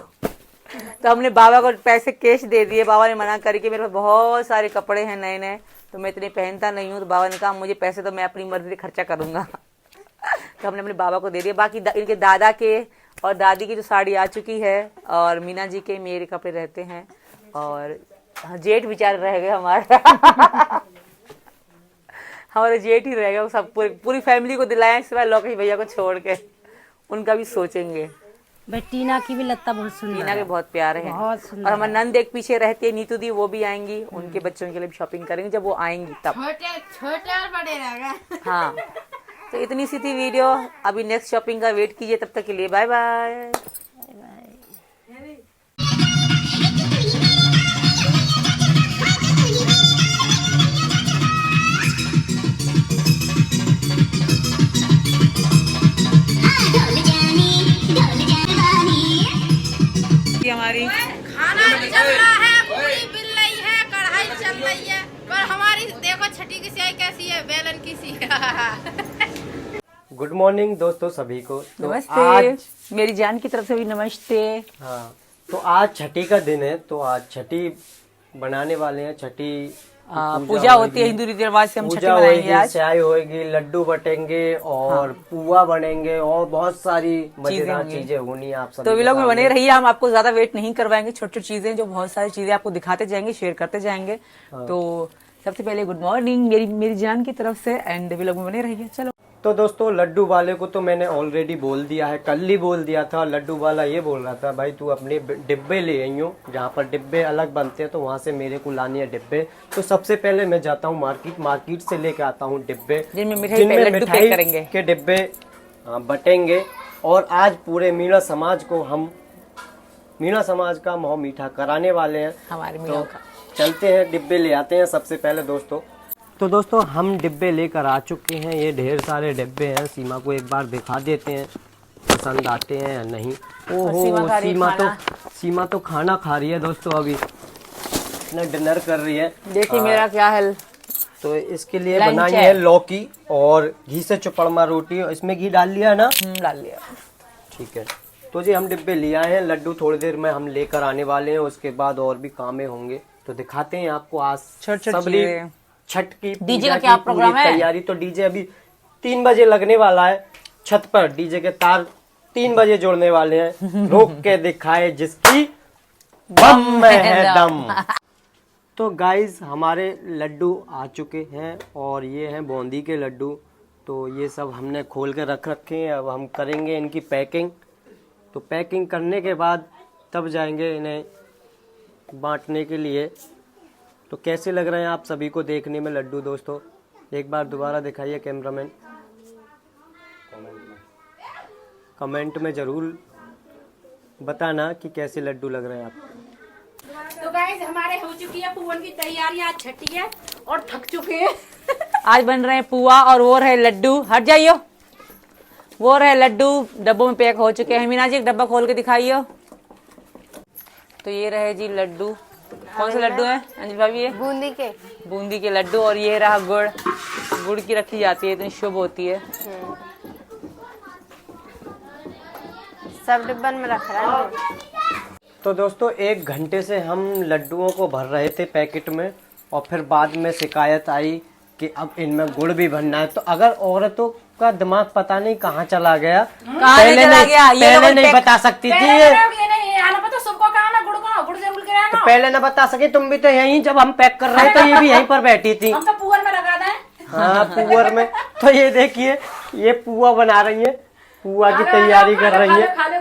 S2: तो हमने बाबा को पैसे कैश दे दिए। बाबा ने मना करी कि मेरे पास बहुत सारे कपड़े हैं नए नए, तो मैं इतने पहनता नहीं हूँ। तो बाबा ने कहा मुझे पैसे तो मैं अपनी मर्जी से खर्चा करूंगा। तो हमने अपने बाबा को दे दिया। बाकी इनके दादा के और दादी की जो साड़ी आ चुकी है, और मीना जी के मेरे कपड़े रहते हैं। और जेठ बेचारे रह गए हमारे। हमारे जेठ ही रह गए, सब पूरी फैमिली को दिलाया, सिवाय लोकेश भैया को छोड़ के। उनका भी सोचेंगे।
S7: भाई टीना की भी लत्ता बहुत सुंदर
S2: टीना के
S7: है।
S2: बहुत प्यारे हैं।
S7: बहुत सुंदर
S2: और हमारे नंद एक पीछे रहती है, नीतू दी, वो भी आएंगी। उनके बच्चों के लिए भी शॉपिंग करेंगे जब वो आएंगी तब।
S6: छोटे छोटे और बड़े रह गए।
S2: हाँ तो इतनी सी थी वीडियो। अभी नेक्स्ट शॉपिंग का वेट कीजिए, तब तक के लिए बाय बाय। हमारी
S6: खाना चल रहा है, पूरी बिल रही है, कढ़ाई चल रही है, पर हमारी देखो छठी की सियाई कैसी है, बेलन की सी।
S1: गुड मॉर्निंग दोस्तों सभी को। तो
S2: नमस्ते।
S1: आज
S2: मेरी जान की तरफ से भी नमस्ते।
S1: हाँ, तो आज छठी का दिन है, तो आज छठी बनाने वाले हैं। छठी
S2: पूजा होती है हिंदू रीति रिवाज से, हम छठी
S1: पूजा
S2: मनाएंगे
S1: होगी,
S2: आज।
S1: चाय होगी, लड्डू बटेंगे और पुआ बनेंगे और बहुत सारी मजेदार
S2: होंगी।
S1: चीजें होनी है। आप सब
S2: तो व्लॉग में बने रहिए, हम आपको ज्यादा वेट नहीं करवाएंगे। छोटी छोटी चीजें, जो बहुत सारी चीजें आपको दिखाते जाएंगे, शेयर करते जाएंगे। तो सबसे पहले गुड मॉर्निंग मेरी जान की तरफ से, एंड व्लॉग में बने रहिए। चलो
S1: तो दोस्तों लड्डू वाले को तो मैंने ऑलरेडी बोल दिया है, कल ही बोल दिया था। लड्डू वाला ये बोल रहा था भाई तू अपने डिब्बे ले आई हो, जहाँ पर डिब्बे अलग बनते हैं, तो वहाँ से मेरे को लानी है डिब्बे। तो सबसे पहले मैं जाता हूँ मार्केट से लेके आता हूँ डिब्बे,
S2: जिनमें मिठाई करेंगे
S1: के डिब्बे बटेंगे। और आज पूरे मीणा समाज को हम मीणा समाज का मुँह मीठा कराने वाले हैं।
S2: हमारे
S1: तो
S2: मीणा का
S1: चलते हैं, डिब्बे ले आते हैं सबसे पहले दोस्तों। तो दोस्तों हम डिब्बे लेकर आ चुके हैं। ये ढेर सारे डिब्बे हैं। सीमा को एक बार दिखा देते हैं पसंद आते हैं या नहीं। ओहो सीमा तो खाना खा रही है दोस्तों, अभी इतना डिनर कर रही है।
S2: देखिए मेरा क्या है।
S1: तो इसके लिए बनाई है लौकी और घी से चुपड़मा रोटी। इसमें घी डाल लिया है ना?
S2: डाल लिया।
S1: ठीक है। तो जी हम डिब्बे ले आए हैं। लड्डू थोड़ी देर में हम लेकर आने वाले हैं, उसके बाद और भी कामें होंगे तो दिखाते हैं आपको। आज सबरी छठ की
S2: डीजे का क्या प्रोग्राम है?
S1: तैयारी तो डीजे अभी 3 बजे लगने वाला है। छत पर डीजे के तार 3 बजे जोड़ने वाले हैं। रोक के दिखाए जिसकी बम में है दम। तो गाइज हमारे लड्डू आ चुके हैं और ये हैं बूंदी के लड्डू। तो ये सब हमने खोल के रख रखे हैं। अब हम करेंगे इनकी पैकिंग। तो पैकिंग करने के बाद तब जाएंगे इन्हें बांटने के लिए। तो कैसे लग रहे हैं आप सभी को देखने में लड्डू दोस्तों? एक बार दोबारा दिखाइए कैमरामैन, कमेंट में ज़रूर बताना कि कैसे लड्डू लग रहे हैं आपको।
S5: तो गाइस हमारे हो चुकी है पुअन की तैयारी, आज छठी है और थक चुके हैं।
S2: आज बन रहे हैं पुआ और वो रहे लड्डू। हट जाइयो। वो रहे लड्डू डब्बों में पैक हो चुके हैं। मीना जी एक डब्बा खोल के दिखाइयो। तो ये रहे जी लड्डू। कौन से लड्डू हैं अंजलि भाभी? ये बूंदी के लड्डू। और ये रहा गुड़ की रखी जाती है, इतनी शुभ होती है।
S6: सब डिब्बन में रख रहा है।
S1: तो दोस्तों 1 घंटे से हम लड्डुओं को भर रहे थे पैकेट में, और फिर बाद में शिकायत आई कि अब इनमें गुड़ भी भरना है। तो अगर औरतों का दिमाग पता नहीं कहाँ चला गया, पहले नहीं बता सकती थी ये। तो पहले न बता सके तुम भी, तो यहीं जब हम पैक कर रहे थे तो ये भी यहीं पर बैठी थी।
S5: हम तो पुअर में लगा दें।
S1: हाँ पुअर में। तो ये देखिए ये पुआ बना रही है, पुआ की तैयारी कर रही है।
S5: खा लो।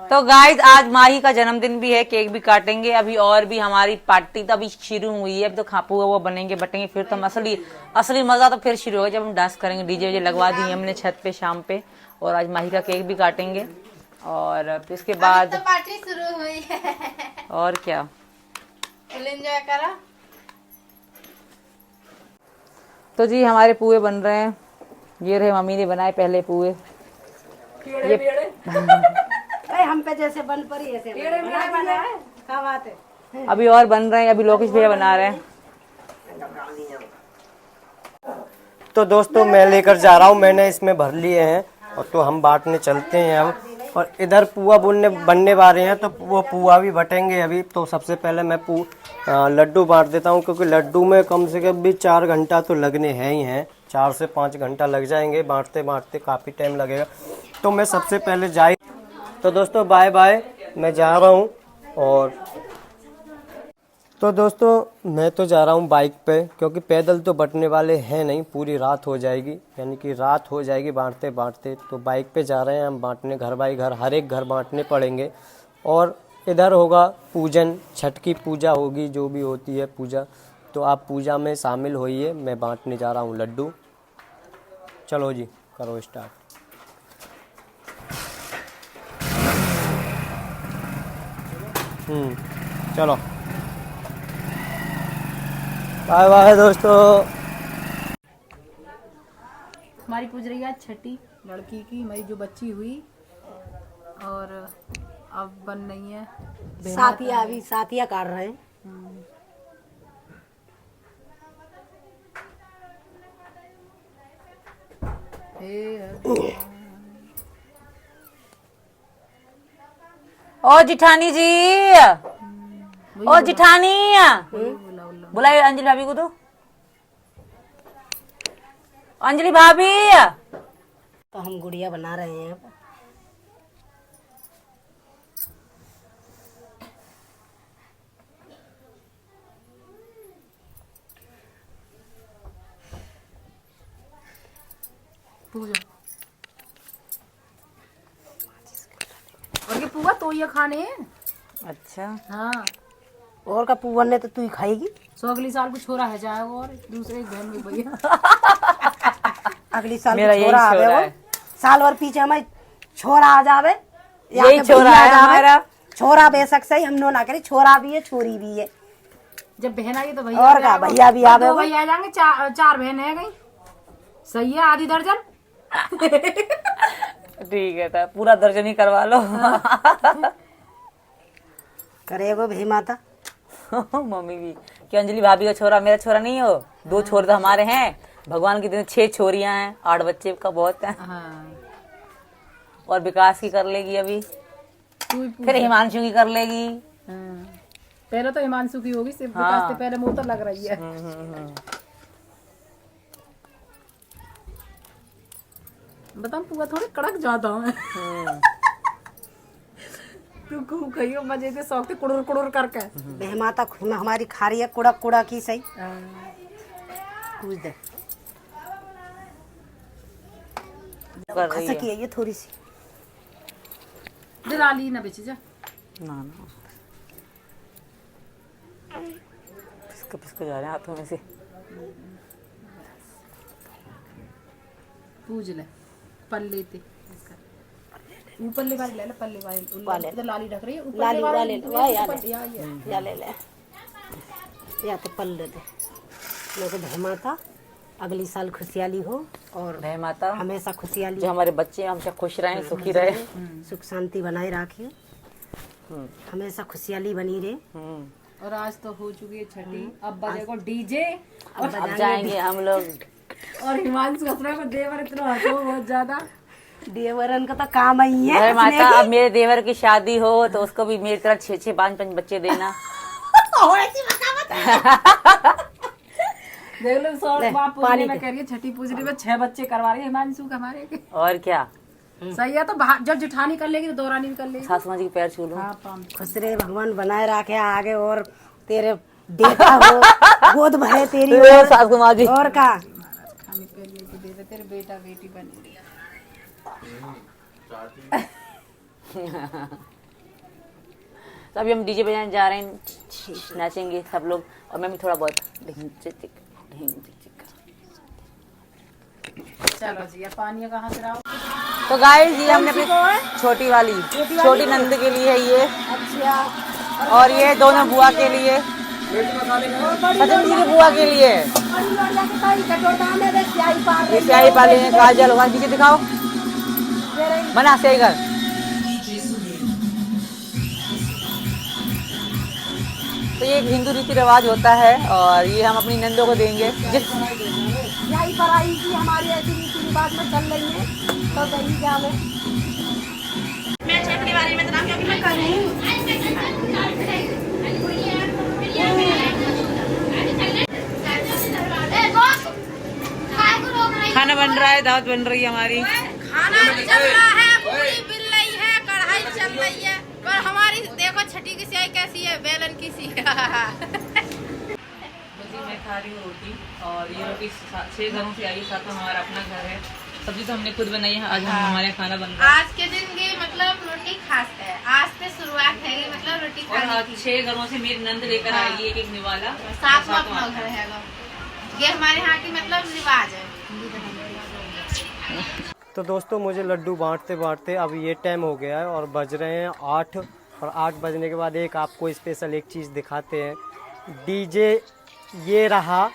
S2: तो गाइस आज माही का जन्मदिन भी है, केक भी काटेंगे अभी, और भी हमारी पार्टी तो अभी शुरू हुई है। अब तो खापुआ वो बनेंगे बटेंगे, फिर तो हम असली मजा तो फिर शुरू होगा जब हम डांस करेंगे। डीजे लगवा दिए हमने छत पे शाम पे, और आज माही का केक भी काटेंगे। और इसके बाद
S6: तो पार्टी शुरू हुई है।
S2: और क्या
S6: फुल एंजॉय करा।
S2: तो जी हमारे पुए बन रहे हैं। ये रहे मम्मी ने बनाए पहले पुए।
S7: हम पे जैसे बन पड़ी ऐसे क्या बात है।
S2: अभी और बन रहे हैं, अभी लोकेश भैया बना रहे हैं।
S1: तो दोस्तों मैं लेकर जा रहा हूँ, मैंने इसमें भर लिए हैं, और तो हम बांटने चलते हैं अब। और इधर पुआ बनने वाले हैं, तो वो पुआ भी बटेंगे अभी। तो सबसे पहले मैं लड्डू बांट देता हूँ, क्योंकि लड्डू में कम से कम भी 4 घंटा तो लगने हैं ही हैं। 4 से 5 घंटा लग जाएंगे, बांटते बांटते काफ़ी टाइम लगेगा। तो मैं सबसे पहले तो दोस्तों बाय बाय, मैं जा रहा हूँ। और तो दोस्तों मैं तो जा रहा हूँ बाइक पे, क्योंकि पैदल तो बंटने वाले हैं नहीं, पूरी रात हो जाएगी, यानी कि रात हो जाएगी बांटते बांटते। तो बाइक पे जा रहे हैं हम बांटने, घर बाई घर, हर एक घर बांटने पड़ेंगे। और इधर होगा पूजन, छठ की पूजा होगी, जो भी होती है पूजा। तो आप पूजा में शामिल होइए, मैं बांटने जा रहा हूँ लड्डू। चलो जी करो स्टार्ट। चलो बाय बाय दोस्तों।
S5: हमारी पूज रही है छठी लड़की की, मेरी जो बच्ची हुई, और अब बन रही है
S7: साथिया काट रहे हैं।
S2: ओ जिठानी जी, ओ जिठानी बुलाइए अंजलि भाभी को। तो अंजलि भाभी,
S7: तो हम गुड़िया बना रहे हैं।
S5: पूजा और ये पुआ तो ये खाने हैं।
S2: अच्छा
S5: हाँ,
S7: और का पुअन ने तो तू ही खाएगी।
S5: सो अगली साल को छोरा है जाएगा, और दूसरे बहन भी भैया।
S7: अगली साल
S2: मेरा
S7: को छोरा
S2: यही छोरा
S7: आवे,
S2: है।
S7: वो साल और पीछे हमें छोरा आ जावे।
S2: यही छोरा है हमारा।
S7: छोरा बेशक सही, हम नो ना करी, छोरा भी है छोरी भी है।
S5: जब बहन आई तो भैया
S7: और का भैया भी आवे।
S5: 2 भैया आ जाएंगे, 4 बहन है गई। सही है, आधी दर्जन।
S2: ठीक है, तो पूरा दर्जन ही करवा लो।
S7: करेगो भी माता।
S2: मम्मी भी कि अंजलि भाभी का छोरा मेरा छोरा नहीं हो। 2 छोरे तो हमारे हैं, भगवान की दिन 6 छोरियां हैं, 8 बच्चे का बहुत है।
S5: हाँ।
S2: और विकास की कर लेगी अभी, फिर हिमांशु की कर लेगी।
S5: पहले तो हिमांशु की होगी, सिर्फ विकास से पहले मुँह तो लग रही है। बताओ पुआ थोड़ी कड़क जाता है। तू खूब खाइयो मजे से, शौक से कुड़ुर कुड़ुर करके।
S7: बेहमाता हमारी खा रही है कुड़क कुड़ा की सही। पूछ दे
S2: कर रही
S7: खसकी
S2: है।
S7: है ये थोड़ी सी।
S5: दिला ली ना बेची जा।
S2: ना पिसको जा रहे हैं हाथों में से।
S5: पूज ले पल्ले ते ऊपर ले वाली ले ले, पल्ले वाली इधर लाली ढक रही है, ऊपर
S7: लाली वाले वाह यार
S5: ये
S7: या ले ले या तो पल्ले दे मेरे को धर्मा था अगली साल खुशहाली हो और
S2: जय माता,
S7: हमेशा खुशहाली
S2: जो हमारे बच्चे हमेशा खुश रहें, सुखी रहे।
S7: सुख शांति बनाए रखिए, हमेशा खुशहाली बनी रहे।
S5: और आज तो हो चुकी है छठी, अब बजेगा डीजे
S2: अब जाएंगे हम लोग।
S5: और हिमांशु हंसरा को देवर इतना हंसो बहुत ज्यादा।
S7: देवरन का तो काम ही है
S2: जय माता, अब मेरे देवर की शादी हो तो उसको भी मेरी तरह 6-6 5-5 बच्चे देना।
S5: देख लो सौ बाप पूजने में कह रही है, छठी पूजने में 6 बच्चे करवा रही है हिमांशु के हमारे के।
S2: और क्या
S5: सही है, तो जब जेठानी कर लेगी तो दौरानी भी कर लेगी।
S2: सासू माँ जी के पैर छू लूं।
S7: खुश रहे भगवान बनाए रखे आगे और तेरे बेटा हो गोद भरे तेरी
S2: सासू माँ जी।
S7: और का
S5: तेरे बेटा बेटी बने।
S2: तो अभी हम डीजे बजाने जा रहे हैं, नाचेंगे सब लोग और मैं भी थोड़ा बहुत।
S5: चलो जी, अब पानी कहाँ से लाओ?
S2: तो गाइस ये हमने अपनी छोटी वाली छोटी नंद के लिए है ये,
S7: अच्छा
S2: और ये दोनों बुआ के लिए, सचिन जी की बुआ के लिए। ये स्याही पाले हैं, काजल वहाँ नीचे दिखाओ, बना सही कर। तो ये एक हिंदू रीति रिवाज होता है और ये हम अपनी नंदों को देंगे। जिस
S7: यही पढ़ाई की हमारी ऐसी रीति रिवाज में चल रही है, तो सही क्या है।
S6: मैं छठी वाली में तना क्योंकि मैं
S2: खाना बन रहा है, दावत बन रही है हमारी।
S6: खाना चल रहा है, पूरी बिल रही है, कढ़ाई चल रही है, पर हमारी देखो छठी की स्याही कैसी है, बेलन की सी।
S3: मैं खा रही हूँ रोटी, और ये रोटी 6 घरों से आई, साथ में हमारा अपना घर है। सब्जी तो हमने खुद बनाई है, आज हम हमारे खाना बन रहा है।
S6: आज के दिन की मतलब रोटी खास है, आज से शुरुआत है मतलब रोटी
S3: और
S6: खाने
S3: आज
S6: की।
S3: 6 घरों से मेरी नंद लेकर आएगी एक निवाला,
S6: साथ में अपना घर है, ये हमारे यहाँ की मतलब रिवाज है।
S1: तो दोस्तों मुझे लड्डू बांटते बांटते अब ये टाइम हो गया है और बज रहे हैं 8, और 8 बजने के बाद एक आपको स्पेशल एक चीज़ दिखाते हैं। डीजे ये रहा,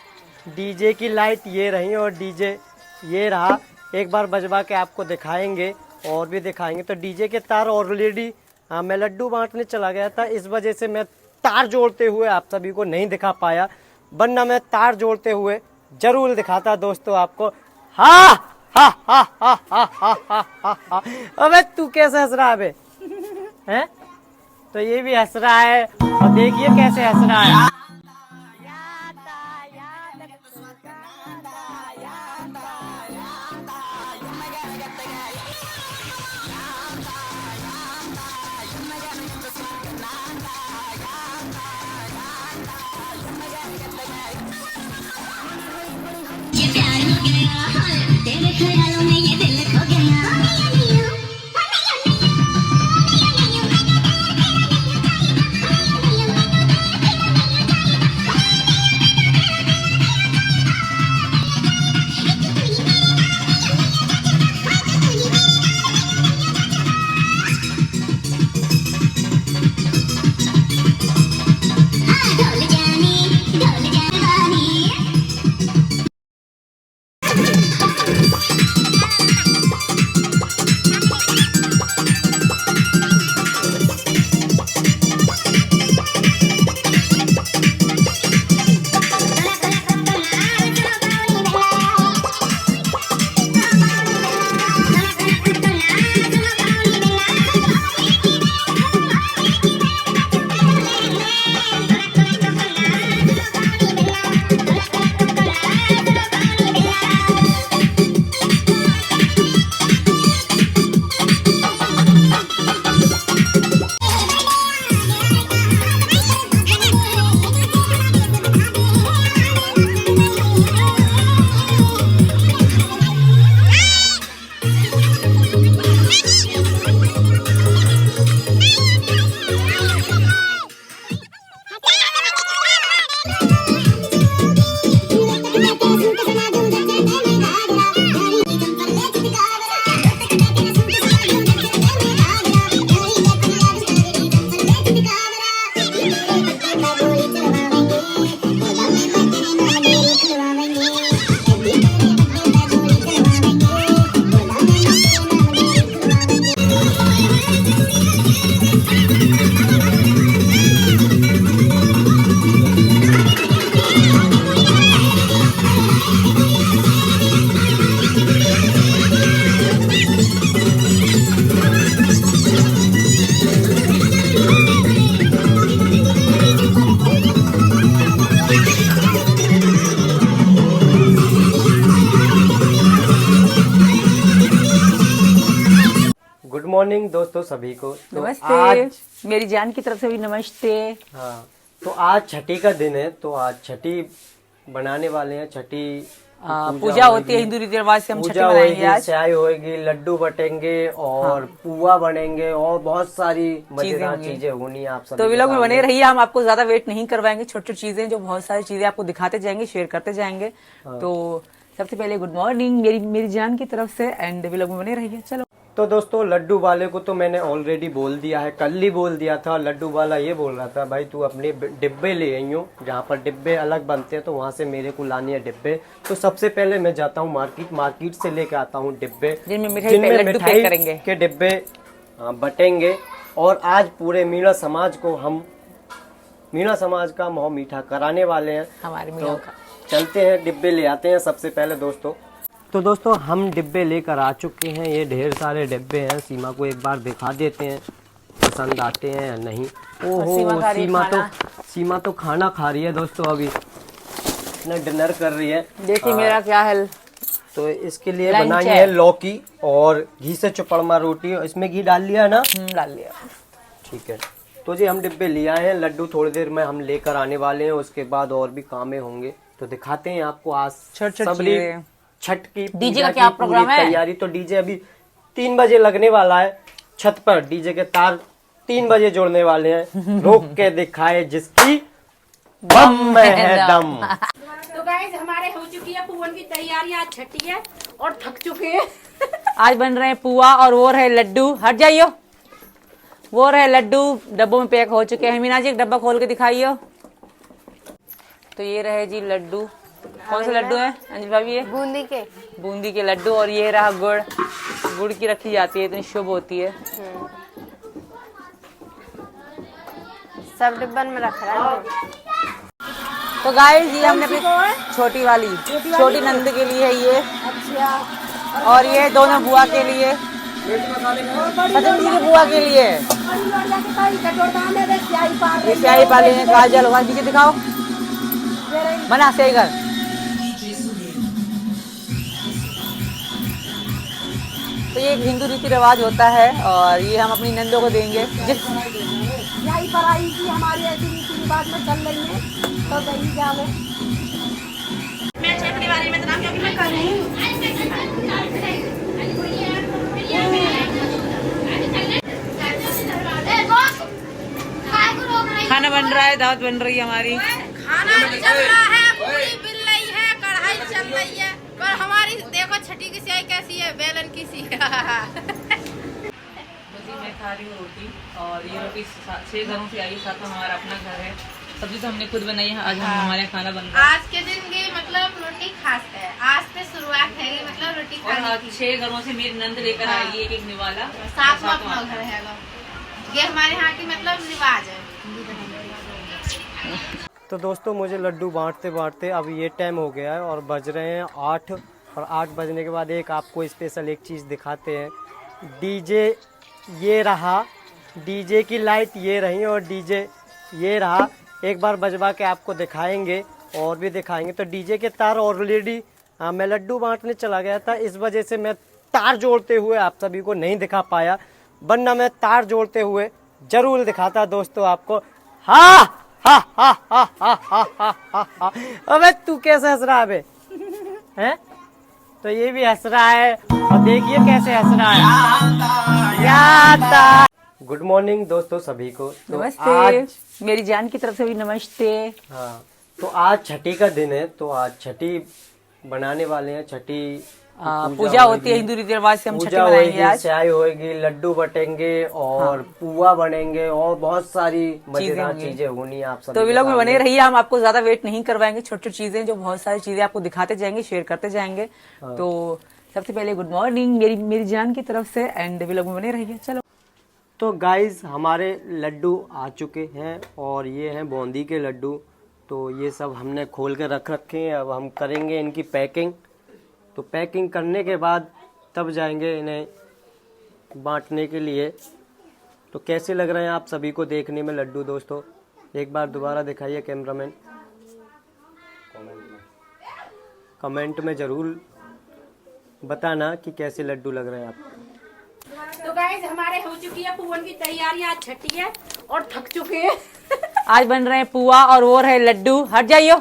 S1: डीजे की लाइट ये रही और डीजे ये रहा। एक बार बजवा के आपको दिखाएंगे और भी दिखाएंगे। तो डीजे के तार ऑलरेडी मैं लड्डू बांटने चला गया था, इस वजह से मैं तार जोड़ते हुए आप सभी को नहीं दिखा पाया, वरना मैं तार जोड़ते हुए जरूर दिखाता दोस्तों आपको। हाँ हा हा हा हा हा हा हा। अबे तू कैसे हंस रहा है बे? हैं? तो ये भी हंस रहा है और देखिए कैसे हंस रहा है।
S8: तेरे ख्यालों में ये दिल खो गया। ढोल जानी
S1: मॉर्निंग दोस्तों सभी को। तो
S2: नमस्ते।
S1: आज
S2: मेरी जान की तरफ से भी नमस्ते।
S1: हाँ, तो आज छठी का दिन है, तो आज छठी बनाने वाले हैं। छठी
S2: पूजा होती है हिंदू रीति रिवाज से, हम छठी
S1: पूजा
S2: मनाएंगे
S1: होगी,
S2: आज।
S1: चाय होगी, लड्डू बटेंगे और पुआ बनेंगे और बहुत सारी मजेदार
S2: होंगी।
S1: चीजें होनी आप सब।
S2: तो व्लॉग में बने रहिए, हम आपको ज्यादा वेट नहीं करवाएंगे। छोटी छोटी चीजें, जो बहुत सारी चीजें आपको दिखाते जाएंगे, शेयर करते जाएंगे। तो सबसे पहले गुड मॉर्निंग मेरी जान की तरफ से, एंड व्लॉग में बने रहिए। चलो,
S1: तो दोस्तों लड्डू वाले को तो मैंने ऑलरेडी बोल दिया है, कल ही बोल दिया था। लड्डू वाला ये बोल रहा था भाई तू अपने डिब्बे ले आई हो, जहाँ पर डिब्बे अलग बनते हैं तो वहाँ से मेरे को लानी है डिब्बे। तो सबसे पहले मैं जाता हूँ मार्केट से लेके आता हूँ डिब्बे,
S2: जिनमें लड्डू पैक करेंगे
S1: के डिब्बे बटेंगे। और आज पूरे मीणा समाज को हम मीणा समाज का मुँह मीठा कराने वाले हैं।
S2: हमारे
S1: तो चलते हैं, डिब्बे ले आते हैं सबसे पहले दोस्तों। तो दोस्तों हम डिब्बे लेकर आ चुके हैं, ये ढेर सारे डिब्बे हैं। सीमा को एक बार दिखा देते हैं पसंद आते हैं या नहीं। ओहो, सीमा तो खाना खा रही है दोस्तों, अभी अपना डिनर कर रही है।
S2: देखिए मेरा क्या है।
S1: तो इसके लिए बनाई है लौकी और घी से चुपड़मा रोटी। इसमें घी डाल लिया है ना?
S2: डाल लिया। ठीक
S1: है, तो जी हम डिब्बे ले आए हैं। लड्डू थोड़ी देर में हम लेकर आने वाले हैं, उसके बाद और भी कामें होंगे तो दिखाते हैं आपको। आज सब छठ की
S2: डीजे का क्या प्रोग्राम है?
S1: तैयारी तो डीजे अभी 3 बजे लगने वाला है। छत पर डीजे के तार 3 बजे जोड़ने वाले हैं। रोक के दिखाए जिसकी बम में है दम।
S7: तो गाइस हमारे हो चुकी है पुअन की तैयारी, आज छठी है और थक चुके हैं।
S2: आज बन रहे हैं पुआ और वो रहे लड्डू। हट जाइयो, वो रहे लड्डू डब्बों में पैक हो चुके हैं। मीना जी एक डब्बा खोल के दिखाइयो। तो ये रहे जी लड्डू। कौन से लड्डू हैं अंजलि भाभी? ये बूंदी के लड्डू। और ये रहा गुड़ की रखी जाती है, इतनी शुभ होती है।
S6: सब डिब्बन में रख रहा है।
S2: तो गाइस ये हमने अपनी छोटी नंद के लिए है ये। अच्छा। और ये दोनों बुआ के लिए, सचिन की बुआ के लिए। ये स्याही पाले हैं, काजल वहाँ नीचे दिखाओ, बना सही कर। तो ये एक हिंदू रीति रिवाज होता है और ये हम अपनी नंदों को देंगे। जिस
S7: यही पर आई कि हमारी ऐसी रीति रिवाज में चल रही है, तो दही जावे मैं छठी वाली में तना क्योंकि मैं
S2: खाना बन रहा है, दावत बन रही है हमारी।
S6: खाना चल रहा है, पूरी बिल रही है, कढ़ाई चल रही है, पर हमारी देखो छठी की स्याही कैसी है, बेलन की सी।
S3: मैं खा रही हूँ रोटी, और ये रोटी 6 घरों से आई, साथ में हमारा अपना घर है। सब्जी तो हमने खुद बनाई है। आज हम हमारे खाना बन रहा है।
S6: आज के दिन की मतलब रोटी खास है, आज से शुरुआत है मतलब रोटी खाने की।
S3: 6 घरों से मेरी नंद लेकर आएगी एक निवाला,
S6: साथ में अपना घर है। ये हमारे यहाँ की मतलब रिवाज है।
S1: तो दोस्तों मुझे लड्डू बांटते बांटते अब ये टाइम हो गया है और बज रहे हैं 8। और 8 बजने के बाद एक आपको स्पेशल एक चीज़ दिखाते हैं। डीजे ये रहा, डीजे की लाइट ये रही और डीजे ये रहा। एक बार बजवा के आपको दिखाएंगे और भी दिखाएंगे। तो डीजे के तार ऑलरेडी मैं लड्डू बांटने चला गया था, इस वजह से मैं तार जोड़ते हुए आप सभी को नहीं दिखा पाया, वरना मैं तार जोड़ते हुए जरूर दिखाता दोस्तों आपको। हाँ हा हा हा हा हा हा हा। अबे तू कैसे हंस रहा है बे? हैं? तो ये भी हंस रहा है और देखिए कैसे हंस रहा है। गुड मॉर्निंग दोस्तों सभी को। तो
S2: नमस्ते।
S1: आज
S2: मेरी जान की तरफ से भी नमस्ते।
S1: हाँ, तो आज छठी का दिन है, तो आज छठी बनाने वाले हैं। छठी
S2: पूजा होती है हिंदू रीति रिवाज से, हम छठी मनाएंगे आज।
S1: चाय होगी, लड्डू बटेंगे और पुआ बनेंगे और बहुत सारी मजेदार चीजें होनी है आप सब।
S2: तो व्लॉग में बने रहिए, हम आपको ज्यादा वेट नहीं करवाएंगे। छोटी छोटी चीजें, जो बहुत सारी चीजें आपको दिखाते जाएंगे, शेयर करते जाएंगे। तो सबसे पहले गुड मॉर्निंग मेरी जान की तरफ से, एंड व्लॉग में बने रहिए। चलो,
S1: तो गाइज हमारे लड्डू आ चुके हैं और ये हैं बूंदी के लड्डू। तो ये सब हमने खोल के रख रखे हैं, अब हम करेंगे इनकी पैकिंग। तो पैकिंग करने के बाद तब जाएंगे इन्हें बांटने के लिए। तो कैसे लग रहे हैं आप सभी को देखने में लड्डू दोस्तों? एक बार दोबारा दिखाइए कैमरामैन, कमेंट में ज़रूर बताना कि कैसे लड्डू लग रहे हैं आपको।
S7: तो तो गाइस हमारे हो चुकी है पुअन की तैयारियां, आज छठी है और थक चुके हैं।
S2: आज बन रहे हैं पुआ और वो रहे लड्डू। हट जाइयो।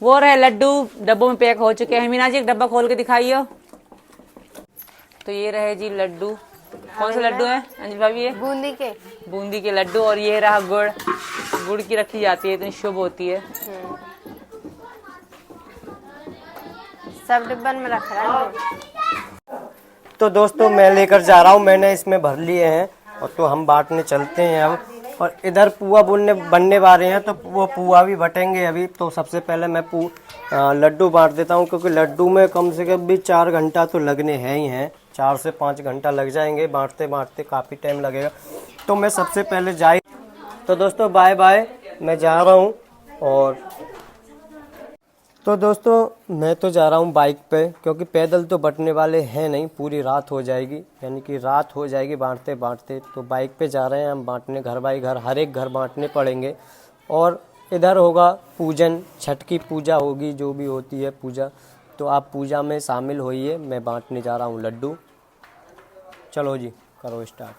S2: वो रहे लड्डू डब्बों में पैक हो चुके हैं। मीना जी एक डब्बा खोल के दिखाइयो। तो ये रहे जी लड्डू। कौन से लड्डू हैं अंजलि भाभी? ये बूंदी के लड्डू। और ये रहा गुड़ की रखी जाती है, इतनी शुभ होती है।
S6: सब डिब्बन में रख रहा है।
S1: तो दोस्तों मैं लेकर जा रहा हूँ, मैंने इसमें भर लिए हैं और तो हम बांटने चलते हैं अब। और इधर पुआ बनने वाले हैं तो वो पुआ भी बटेंगे अभी। तो सबसे पहले मैं लड्डू बांट देता हूँ, क्योंकि लड्डू में कम से कम भी 4 घंटा तो लगने हैं ही हैं। 4 से 5 घंटा लग जाएंगे, बांटते बांटते काफ़ी टाइम लगेगा। तो मैं सबसे पहले तो दोस्तों बाय बाय, मैं जा रहा हूँ। और तो दोस्तों मैं तो जा रहा हूँ बाइक पे, क्योंकि पैदल तो बंटने वाले हैं नहीं, पूरी रात हो जाएगी, यानी कि रात हो जाएगी बांटते बांटते। तो बाइक पे जा रहे हैं हम बांटने, घर बाई घर, हर एक घर बांटने पड़ेंगे। और इधर होगा पूजन, छठ की पूजा होगी, जो भी होती है पूजा। तो आप पूजा में शामिल होइए, मैं बांटने जा रहा हूँ लड्डू। चलो जी करो स्टार्ट।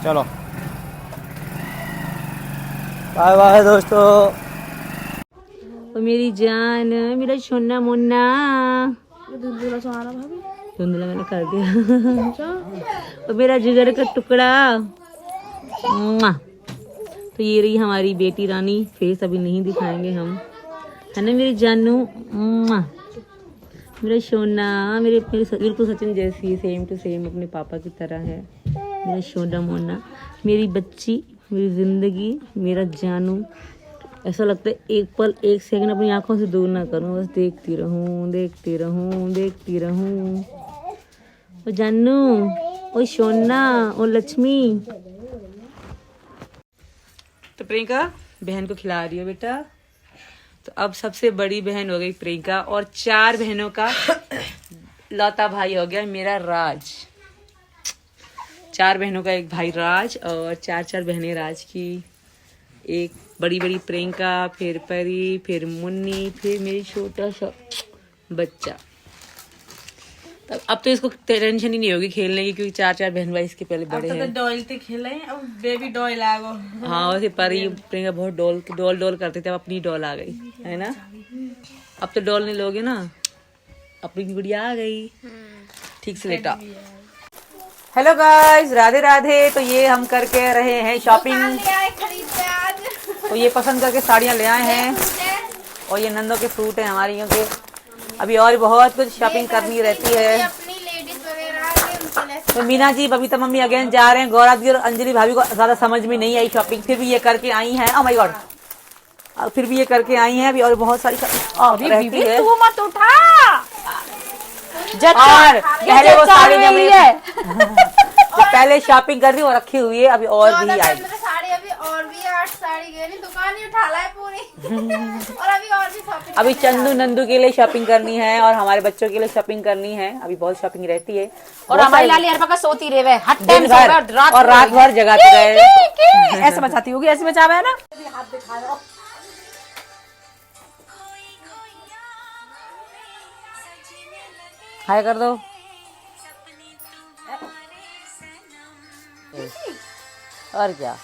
S1: चलो बाय बाय दोस्तों।
S2: और मेरी जान, मेरा सोना मुन्ना, धुंधला मैंने कर दिया। और मेरा जिगर का टुकड़ा। तो ये रही हमारी बेटी रानी। फेस अभी नहीं दिखाएंगे हम, है ना मेरी जानू। मेरा सोना, मेरे बिल्कुल सचिन जैसी, सेम टू सेम अपने पापा की तरह है। मेरा सोना मोना, मेरी बच्ची, मेरी जिंदगी, मेरा जानू। ऐसा लगता है एक पल एक सेकंड अपनी आंखों से दूर ना करूं, बस देखती रहूं देखती रहूं देखती रहूं। ओ जानू, ओ सोना, ओ लक्ष्मी। तो प्रियंका बहन को खिला रही हो बेटा। तो अब सबसे बड़ी बहन हो गई प्रियंका, और 4 बहनों का लौता भाई हो गया मेरा राज। 4 बहनों का एक भाई राज, और 4 बहनें राज की। एक बड़ी प्रियंका, फिर परी, फिर मुन्नी, फिर मेरी छोटा सा बच्चा। तब अब तो इसको टेंशन ही नहीं होगी खेलने की, क्योंकि 4 बहन भाई इसके पहले बड़े हैं।
S3: डॉल ते खेले, अब बेबी डॉल आ गो।
S2: हाँ, वैसे परी प्रियंका बहुत डॉल करते थे, अब अपनी डॉल आ गई है ना। अब तो डॉल नहीं लोगे ना, अपनी गुड़िया आ गई। ठीक से लेटा। Hello guys, Radhe Radhe. तो ये हम करके रहे हैं शॉपिंग।
S6: खरीद के आज
S2: तो ये पसंद करके साड़ियाँ ले आए हैं, और ये नंदों के फ्रूट हैं हमारी, क्योंकि अभी और बहुत कुछ शॉपिंग करनी रहती है।
S6: अपनी लेडीज वगैरह।
S2: तो मीना जी, बबीता मम्मी अगेन जा रहे हैं। गौरव जी और अंजलि भाभी को ज्यादा समझ में नहीं आई शॉपिंग, फिर भी ये करके आई हैं। ओह माय गॉड, फिर भी ये करके आई हैं। अभी और बहुत सारी रहती है।
S7: तू मत उठा,
S2: और पहले वो साड़ी जो पहले शॉपिंग कर रही वो रखी हुई है, अभी और भी आई।
S6: साड़ी अभी और भी 8 साड़ी गई, दुकान ही उठा ला है पूरी। और अभी और भी शॉपिंग।
S2: अभी चंदू नंदू के लिए शॉपिंग करनी है, और हमारे बच्चों के लिए शॉपिंग करनी है। अभी बहुत शॉपिंग रहती है।
S7: और हमारी लाली हर पका सोती रहे,
S2: दिन भर और रात भर जगाती रहे।
S7: ऐसे मचाती होगी, ऐसे मचावा है ना। हाथ दिखाओ।
S2: हाय कर दो। और क्या।